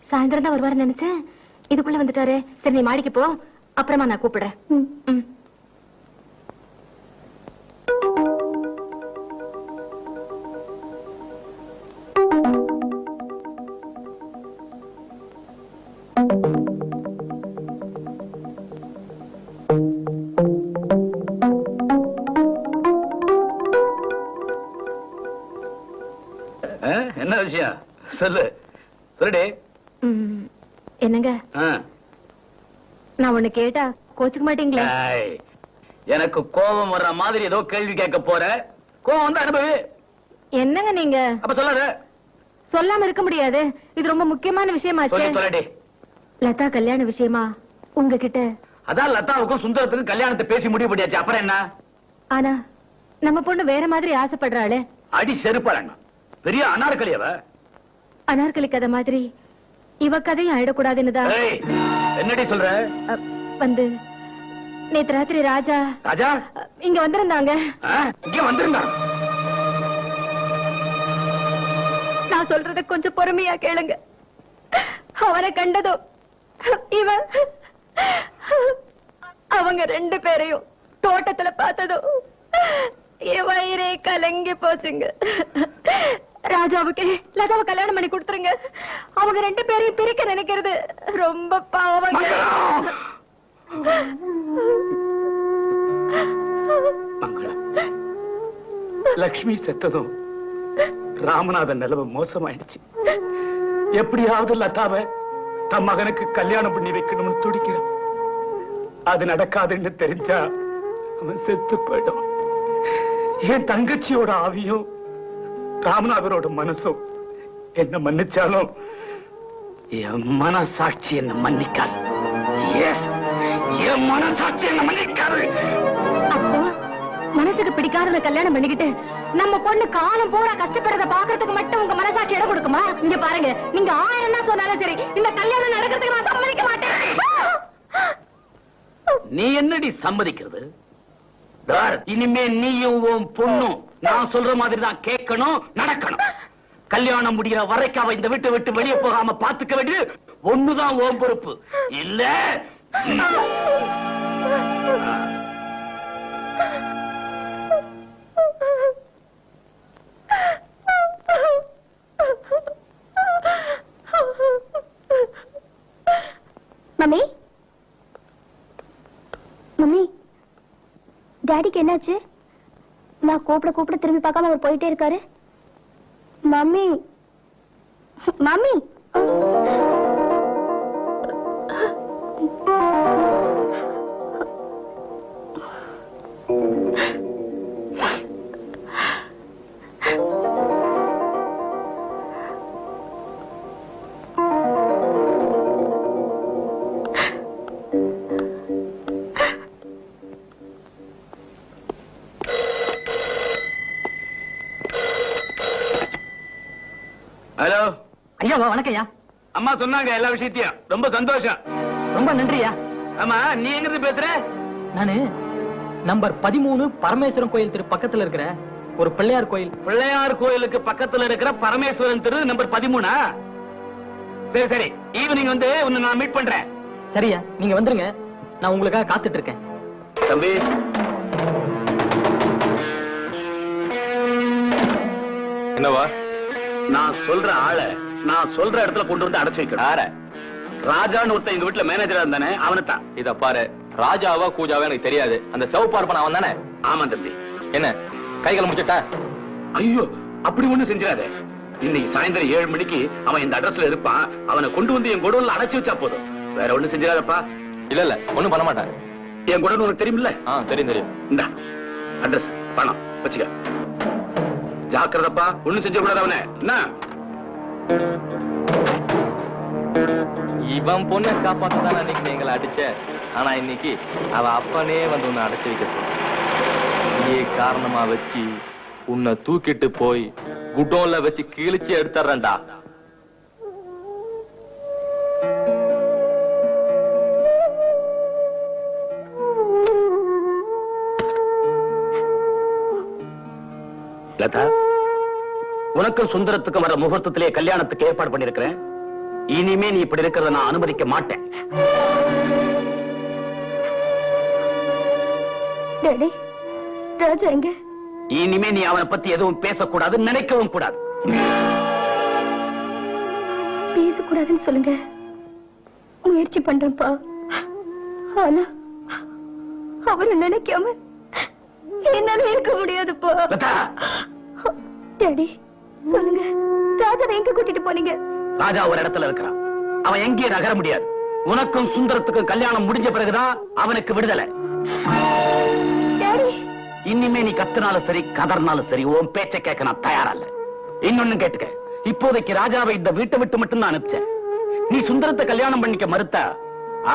A: சாயந்தரம் தான் வருவாரு நினைச்சேன். இதுக்குள்ள வந்துட்டாரு. சரி, நீ மாடிக்கு போ, அப்புறமா நான் கூப்பிடுறேன்.
C: என்ன விஷயம் சொல்லு. சொல்லுடி.
A: என்னங்க, நான் ஒண்ணு கேட்டா கோச்சுக்க மாட்டீங்களா?
C: எனக்கு கோபம் வர்ற மாதிரி ஏதோ கேள்வி கேட்க போற. கோபம் வந்து அனுபவி.
A: என்னங்க நீங்க?
C: அப்ப சொல்லாத.
A: சொல்லாம இருக்க முடியாது, இது ரொம்ப முக்கியமான விஷயமாச்சு. லதா கல்யாண விஷயமா உங்ககிட்ட. அதான்
C: லதாவுக்கும் சுந்தரத்துக்கும் கல்யாணத்தை பேசி முடிவு பண்ணியாச்சு. அப்புறம் என்ன?
A: ஆனா நம்ம பொண்ணு வேற மாதிரி ஆசைப்படுறாளே.
C: அடி செருப்பாங்க. பெரிய அனார்கலி அவ.
A: அனார்கலி கதை மாதிரி இவ கதையும் ஆயிடக்கூடாதுன்னுதான்.
C: என்னடி சொல்ற?
A: வந்து நேத்து ராத்திரி ராஜா இங்க வந்திருந்தாங்க.
C: இங்க வந்திருந்தாங்க.
A: நான் சொல்றத கொஞ்சம் பொறுமையா கேளுங்க. அவனை கண்டதும் இவன் அவங்க 2 பேரையும் தோட்டத்துல பார்த்ததும் என் வயிறே கலங்கி போச்சுங்க. ராஜாவுக்கு லதாவை கல்யாணம் பண்ணி கொடுத்துருங்க. அவங்க 2 பேரையும் பிரிக்க நினைக்கிறது ரொம்ப பாவம்.
C: லக்ஷ்மி செத்ததும் ராமநாதன் நிலவு மோசமாயிடுச்சு. எப்படியாவது லதாவை தம் மகனுக்கு கல்யாணம் பண்ணி வைக்கணும்னு துடிக்கிறான். அது நடக்காதுன்னு தெரிஞ்சா அவன் செத்து போயிடும். என் தங்கச்சியோட ஆவியும் ராமநாதரோட மனசும் என்ன மன்னிச்சாலும் என் மனசாட்சி என்ன மன்னிக்காது. என் மனசாட்சி என்ன மன்னிக்காது.
A: அப்போ மனசுக்கு பிடிக்காத கல்யாணம் பண்ணிக்கிட்டு நம்ம பொண்ணு காலம் பூரா கஷ்டப்படுறத பாக்குறதுக்கு மட்டும் உங்க மனசாட்சி இடம் கொடுக்குமா? இங்க பாருங்க, நீங்க 1000 தான் சொன்னாலும் சரி, இந்த கல்யாணம் நடக்கிறதுக்கு நான் சம்மதிக்க மாட்டேன்.
C: நீ என்னடி சம்மதிக்கிறது? இனிமே நீயும் உன் பொண்ணும் நான் சொல்ற மாதிரி தான் கேட்கணும், நடக்கணும். கல்யாணம் முடிகிற வரைக்கும் அவ இந்த வீட்டை விட்டு வெளியே போகாம பாத்துக்க வேண்டியது ஒண்ணுதான் உன் பொறுப்பு. இல்ல
A: மம்மி, மம்மி, டாடிக்கு என்னாச்சு? நான் கூப்பிட திரும்பி பார்க்காம அவர் போயிட்டே இருக்காரு. Mummy, mummy.
C: ஹலோ
B: ஐயா வணக்கம் ஐயா.
C: அம்மா சொன்னாங்க எல்லா விஷயத்தையும். ரொம்ப சந்தோஷம்.
B: ரொம்ப நன்றியா.
C: ஆமா, நீ எங்க இருந்து பேசுற?
B: நானு நம்பர் 13 பரமேஸ்வரன் கோயில் திரு பக்கத்துல இருக்கிற ஒரு பிள்ளையார் கோயில்.
C: பிள்ளையார் கோயிலுக்கு பக்கத்துல இருக்கிற பரமேஸ்வரன் தெரு நம்பர் 13. சரி சரி, ஈவினிங் வந்து உன்னை நான் மீட் பண்றேன்.
B: சரியா, நீங்க வந்துருங்க, நான் உங்களுக்காக காத்துட்டு இருக்கேன்.
C: தம்பி,
H: என்னவா?
C: நான் சொல்ற ஆளை நான் சொல்ற இடத்துல கொண்டு வந்து அடைச்சு வைக்கணும். ராஜான்னு ஒருத்தன் எங்க வீட்டுல மேனேஜரா இருந்தானே, அவனைத்தான்.
H: இத பாரு, ராஜாவா கூஜாவா எனக்கு தெரியாது. அந்த செவப்பார்ப்பன் அவன் தானே?
C: ஆமா தம்பி.
H: என்ன கைகளை முடிச்சுட்டா?
C: ஐயோ, அப்படி ஒண்ணு செஞ்சிடாத. இன்னைக்கு சாயந்தரம் 7 மணிக்கு அவன் இந்த அட்ரஸ்ல இருப்பான். அவனை கொண்டு வந்து என் குடோன்ல அடைச்சு வச்சா போதும். வேற ஒண்ணு செஞ்சிடாதப்பா.
H: இல்ல இல்ல, ஒண்ணும் பண்ண மாட்டேன்.
C: என் குடோன் உனக்கு தெரியுமில்ல?
H: தெரியும் தெரியும்.
C: இந்த அட்ரஸ் பணம் வச்சுக்க. ஜாக்கிரதப்பா, ஒண்ணு செஞ்ச கூடாது அவனை. என்ன?
H: இவன் பொண்ணை காப்பாத்தான் அன்னைக்கு எங்களை அடிச்ச. ஆனா இன்னைக்கு அவ அப்பனே வந்து உன்னை அடைச்சு வைக்க சொல்ல காரணமா வச்சு உன்னை தூக்கிட்டு போய் குடோன்ல வச்சு கிழிச்சு எடுத்துறேன்டா.
C: லதா, உனக்கும் சுந்தரத்துக்கும் வர முகூர்த்தத்திலே கல்யாணத்துக்கு ஏற்பாடு பண்ணிருக்கிறேன். இனிமே நீ இப்படி இருக்கிறத நான் அனுமதிக்க மாட்டேன்.
A: டாடி, ராஜா எங்க?
C: இனிமே நீ அவனை பத்தி எதுவும் பேசக்கூடாது, நினைக்கவும் கூடாது.
A: பேசக்கூடாதுன்னு சொல்லுங்க, முயற்சி பண்றேன்ப்பா. ஆனா அவரை நினைக்காம என்னால இருக்க முடியாதுப்பா. டாடி சொல்லுங்க, ராஜாவை எங்க கூட்டிட்டு போனீங்க?
C: ராஜா ஒரு இடத்துல இருக்கிறான். அவன் எங்கே நகர முடியாது. உனக்கும் சுந்தரத்துக்கும் கல்யாணம் முடிஞ்ச பிறகுதான் அவனுக்கு விடுதலை.
A: டாடி,
C: இனிமே நீ கத்துனாலும் சரி, கதர்னாலும் சரி, உன் பேச்சை கேட்க நான் தயாரா இல்ல. இன்னொன்னு கேட்டுக்க, இப்போதைக்கு ராஜாவை இந்த வீட்டை விட்டு மட்டும் தான் அனுப்பிச்சேன். நீ சுந்தரத்தை கல்யாணம் பண்ணிக்க மறுத்த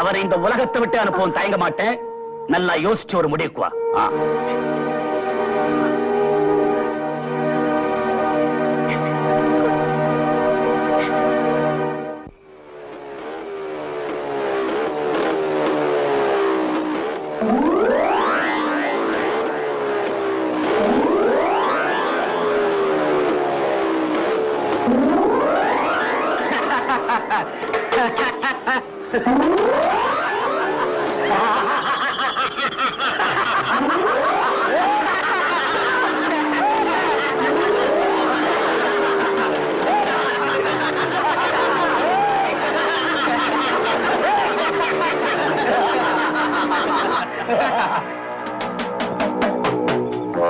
C: அவரை இந்த உலகத்தை விட்டு அனுப்பவும் தயங்க மாட்டேன். நல்லா யோசிச்சு ஒரு முடிவுக்கு வா.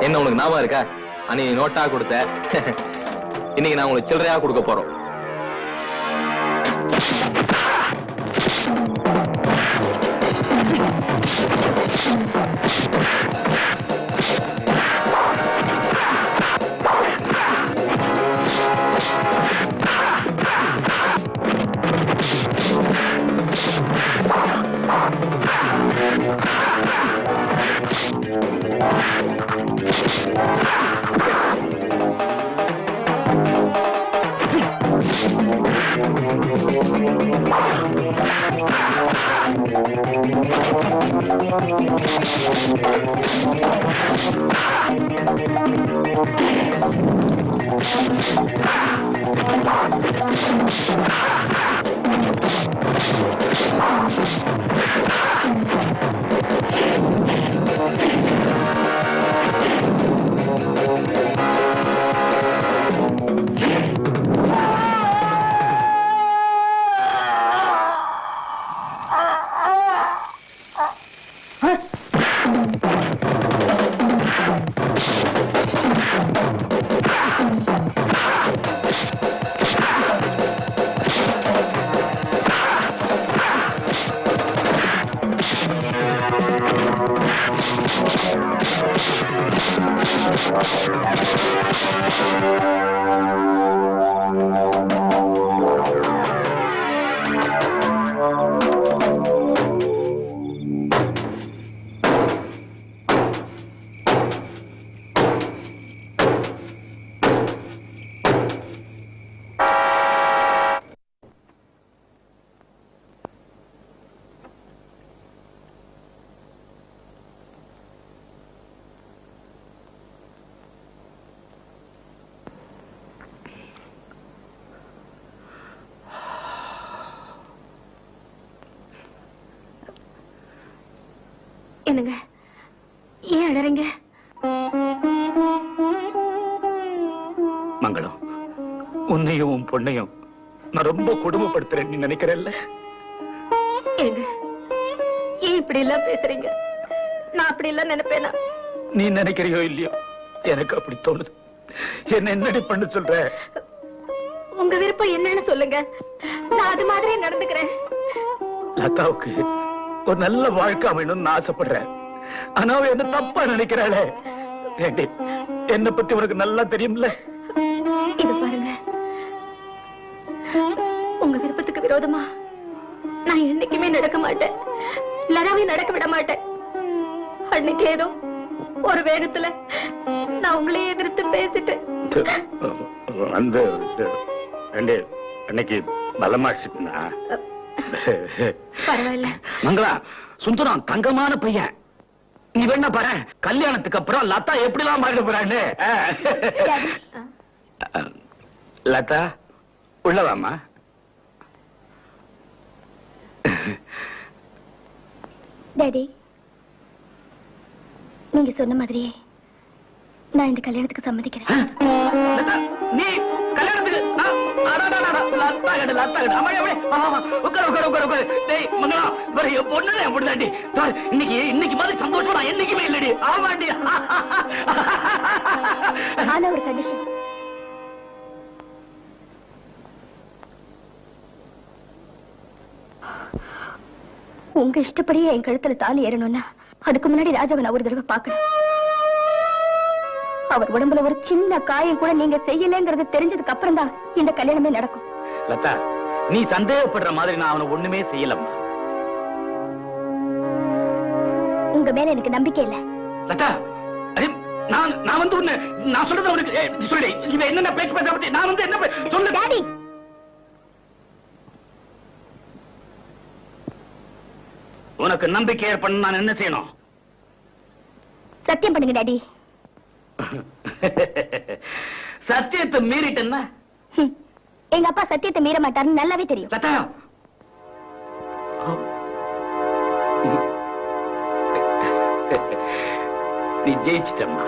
H: என்ன உனக்கு ஞாபகம் இருக்கா? அன்னைக்கு நோட்டா கொடுத்த. இன்னைக்கு நான் உங்களுக்கு சில்லறையா கொடுக்க போறோம்.
A: என்னங்க ஏன் அழறீங்க?
C: மங்களம், உன்னையும் உன் பொண்ணையும் நான் ரொம்ப கொடுமைப்படுத்துறேன் நீ நினைக்கிறல்ல?
A: ஏங்க ஏன் இப்படி எல்லாம் பேசுறீங்க? நான் அப்படி எல்லாம் நினைப்பேனா?
C: நீ நினைக்கிறியோ இல்லையோ, எனக்கு அப்படி தோணுது. என்ன என்னடி பண்ண சொல்ற?
A: உங்க விருப்பம் என்னன்னு சொல்லுங்க, நான் அது மாதிரி நடந்துக்கிறேன்.
C: லதாவுக்கு ஒரு நல்ல வாழ்க்கை அமையணும்னு நான் ஆசைப்படுறேன். ஆனா அவ என்ன தப்பா நினைக்கிறாளே. ஏண்டி, என்ன பத்தி உனக்கு நல்லா தெரியும்ல?
A: இது பாருங்க, உங்க விருப்பத்துக்கு விரோதமா நான் என்னைக்குமே நடக்க மாட்டேன். லதாவை நடக்க விட மாட்டேன். அன்னைக்கு ஏதோ ஒரு வேகத்துல நான் உங்களையே எதிர்த்து பேசிட்டேன்.
C: அந்த அன்னைக்கு பலமாச்சுன்னா
A: பரவாயில்ல.
C: மங்களா, சுந்தரம் தங்கமான பையன். நீ வேணா பாரு, கல்யாணத்துக்கு அப்புறம் லதா எப்படி எல்லாம் மாறிட போறான்னு. லதா, உள்ளவாமா.
A: டாடி, நீங்க சொன்ன மாதிரியே நான் இந்த கல்யாணத்துக்கு சம்மதிக்கிறேன்.
C: நீ கல்யாணத்துக்கு இன்னைக்கு மாதிரி சந்தோஷம் நான் என்னைக்குமே இல்லடி. ஆமாண்டி.
A: ஆனா ஒரு கண்டிஷன். உங்க இஷ்டப்படியே என் கழுத்துல தாலி ஏறணும்னா அதுக்கு முன்னாடி ராஜாவை நான் ஒரு தடவை பார்க்கணும். அவர் உடம்புல ஒரு சின்ன காயம் கூட நீங்க செய்யலங்கிறது தெரிஞ்சதுக்கு அப்புறம் தான் இந்த கல்யாணமே நடக்கும்.
C: லதா, நீ சந்தேகப்படுற மாதிரி நான் அவனை ஒண்ணுமே செய்யலம்மா.
A: உங்க மேல எனக்கு நம்பிக்கை இல்ல.
C: லதா, நான் வந்து ஒண்ணு நான் சொல்றது அவனுக்கு சொல்லி இவ என்னென்ன பேச்சு பேச பத்தி நான் வந்து என்ன சொல்லு.
A: டாடி,
C: உனக்கு நம்பிக்கை ஏற்பட நான் என்ன செய்யணும்?
A: சத்தியம் பண்ணுங்க டாடி.
C: சத்தியத்தை மீறிட்டேன்னா?
A: எங்க அப்பா சத்தியத்தை மீற மாட்டாருன்னு நல்லாவே தெரியும்.
C: லதா, நீ ஜெயிச்சிட்டம்மா.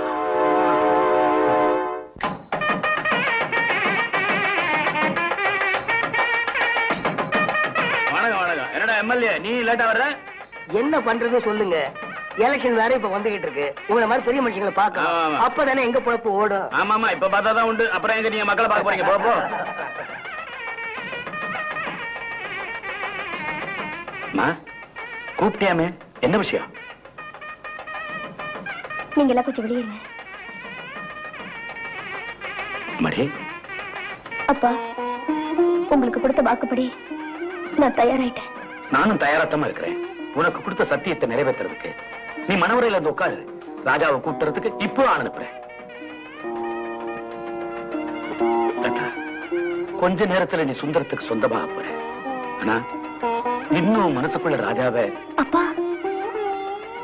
C: வணக்கம் வணக்கம். என்னடா எம்எல்ஏ, நீ லேட்டா வர்ற?
E: என்ன பண்றது சொல்லுங்க. எலெக்ஷன் வேற இப்ப வந்துகிட்டு இருக்கு. உங்களை மாதிரி பெரிய மனுஷங்களை
C: ஆமா.
E: பார்க்கலாம். அப்பதானே எங்க பொழப்பு ஓடும்.
C: ஆமாமா, இப்ப பார்த்தாதான் உண்டு. அப்புறம் எங்க நீங்க மக்களை பார்க்க போறீங்க? போ. கூப்பிட்டியாமே, என்ன விஷயம்?
A: நீங்க எல்லாம் கொஞ்சம் வெளியேங்க.
C: மடி,
A: அப்பா, உங்களுக்கு கொடுத்த வாக்குப்படி நான் தயாராயிட்டேன்.
C: நானும் தயாராத்தமா இருக்கிறேன். உனக்கு கொடுத்த சத்தியத்தை நிறைவேற்றுறதுக்கு. நீ மனவரையில இருந்து உட்காரு. ராஜாவை கூப்பிட்டுறதுக்கு இப்போ ஆள் அனுப்புறேன். கொஞ்ச நேரத்துல நீ சுந்தரத்துக்கு சொந்தமாக போற. ஆனா இன்னும் மனசுக்குள்ள ராஜாவை.
A: அப்பா,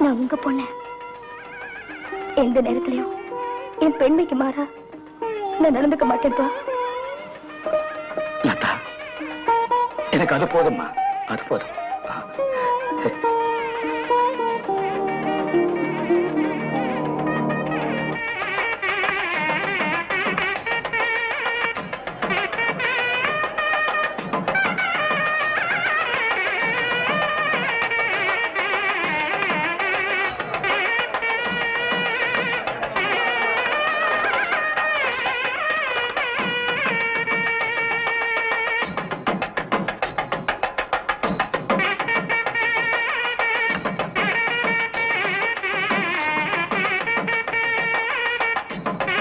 A: நான் உங்க பொண்ணு. எந்த நேரத்திலையும் என் பெண்மைக்கு மாறா நான் நடந்துக்க மாட்டேன்ப்பா.
C: லதா, எனக்கு அது போதும்மா, அது போதும்.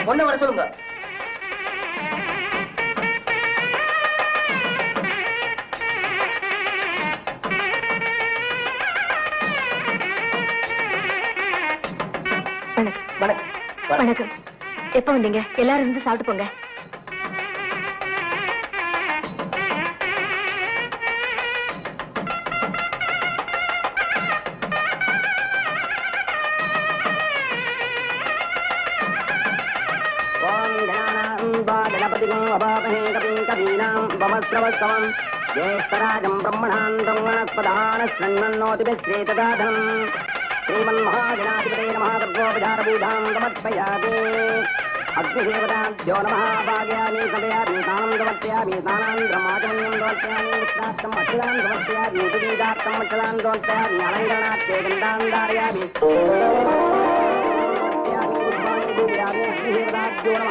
E: பொண்ணை வர சொல்லுங்க.
A: வணக்கம். வணக்கம். எப்ப வந்தீங்க? எல்லாரும் இருந்து சாப்பிட்டு போங்க.
E: ज्येष्ठराजम् ब्रह्मणाम् ब्रह्मणस्पदानः शृण्वन्नोतिभिः श्रीतदाधम् श्रीमन्महागणाधिपते नमः सर्वोपचारपूजां समर्पयामि अग्निदेवताभ्यो नमः भाग्यामि समयामि दानं समर्पयामि दानान्तरमाचमनीयं समर्पयामि श्राद्धम् अक्षरान् समर्पयामि उपवीदार्थम् अक्षरान् समर्पयामि अलङ्करणार्थे गन्धान् धारयामि अग्निदेवताभ्यो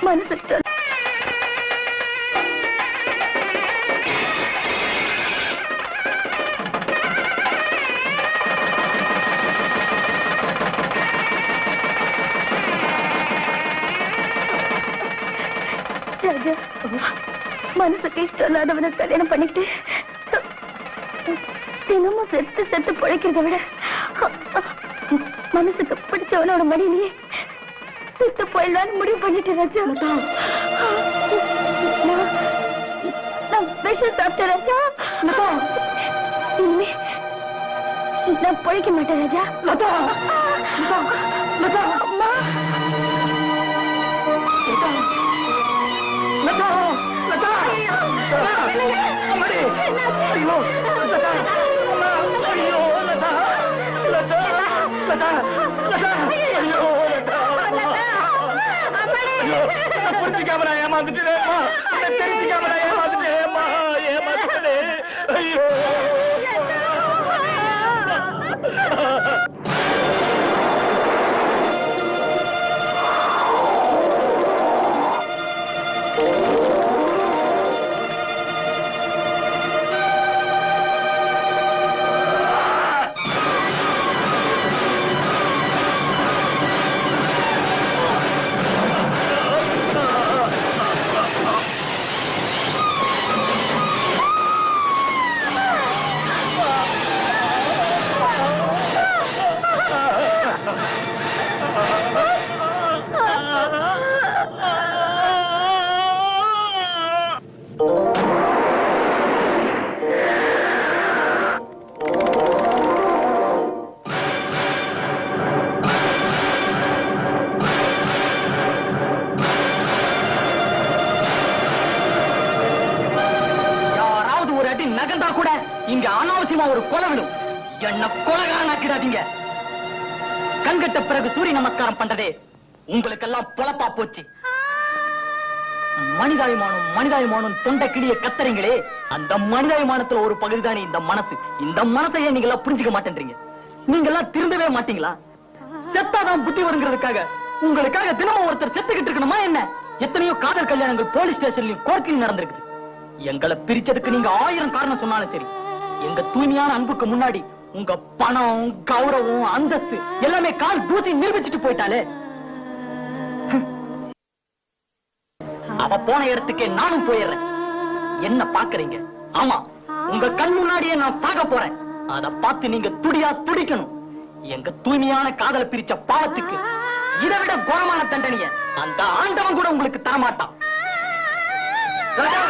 A: மனசு ராஜா மனசுக்கு இஷ்டம் இல்லாதவனை கல்யாணம் பண்ணிட்டு தினமும் செத்து செத்து பிழைக்கிறத விட மனசுக்கு பிடிச்சவனோட மடியிலேயே செத்து போயிடலான்னு முடிவு பண்ணிட்டேன் ராஜா. நான் விஷம் சாப்பிட்டேன் ராஜா. இனிமே நான் பிழைக்க மாட்டேன் ராஜா. அம்மா
C: புரிஞ்சுக்காம ஏமாந்துட்டேன் தெரிஞ்சுக்காம ஏமாந்துட்டேன் ஐயோ நகர்ந்தா கூட இங்க அனாவசியமா ஒரு கொலை விடும். என்ன கொலைகாரனாக்கிடாதீங்க. கண்கட்ட பிறகு சூரிய நமஸ்காரம் பண்றதே உங்களுக்கெல்லாம் பொழப்பா போச்சு. மனிதாபிமானம் தொண்டை கிளிய கத்துறீங்களே, அந்த மனிதாபிமானத்துல ஒரு பகுதிதானே இந்த மனசு. இந்த மனசையே நீங்க எல்லாம் புரிஞ்சுக்க மாட்டேன்றீங்க. நீங்க எல்லாம் திருந்தவே மாட்டீங்களா? செத்தாதான் புத்தி வருங்கிறதுக்காக உங்களுக்காக தினமும் ஒருத்தர் செத்துக்கிட்டு இருக்கணுமா என்ன? எத்தனையோ காதல் கல்யாணங்கள் போலீஸ் ஸ்டேஷன்லயும் கோர்ட்லயும் நடந்திருக்கு. எங்களை பிரிச்சதுக்கு நீங்க 1000 காரணம் சொன்னாலும் சரி, எங்க தூய்மையான அன்புக்கு முன்னாடி உங்க பணம், கௌரவம், அந்தஸ்து எல்லாமே கால் தூசி நிரூபிச்சுட்டு போயிட்டாலே. அவ போன இடத்துக்கே நானும் போயிடுறேன். என்ன பாக்குறீங்க? ஆமா, உங்க கண் முன்னாடியே நான் சாக போறேன். அத பார்த்து நீங்க துடியா துடிக்கணும். எங்க தூய்மையான காதலை பிரிச்ச பாவத்துக்கு இதை விட கோரமான தண்டனைய அந்த ஆண்டவன் கூட உங்களுக்கு தரமாட்டான். ராஜா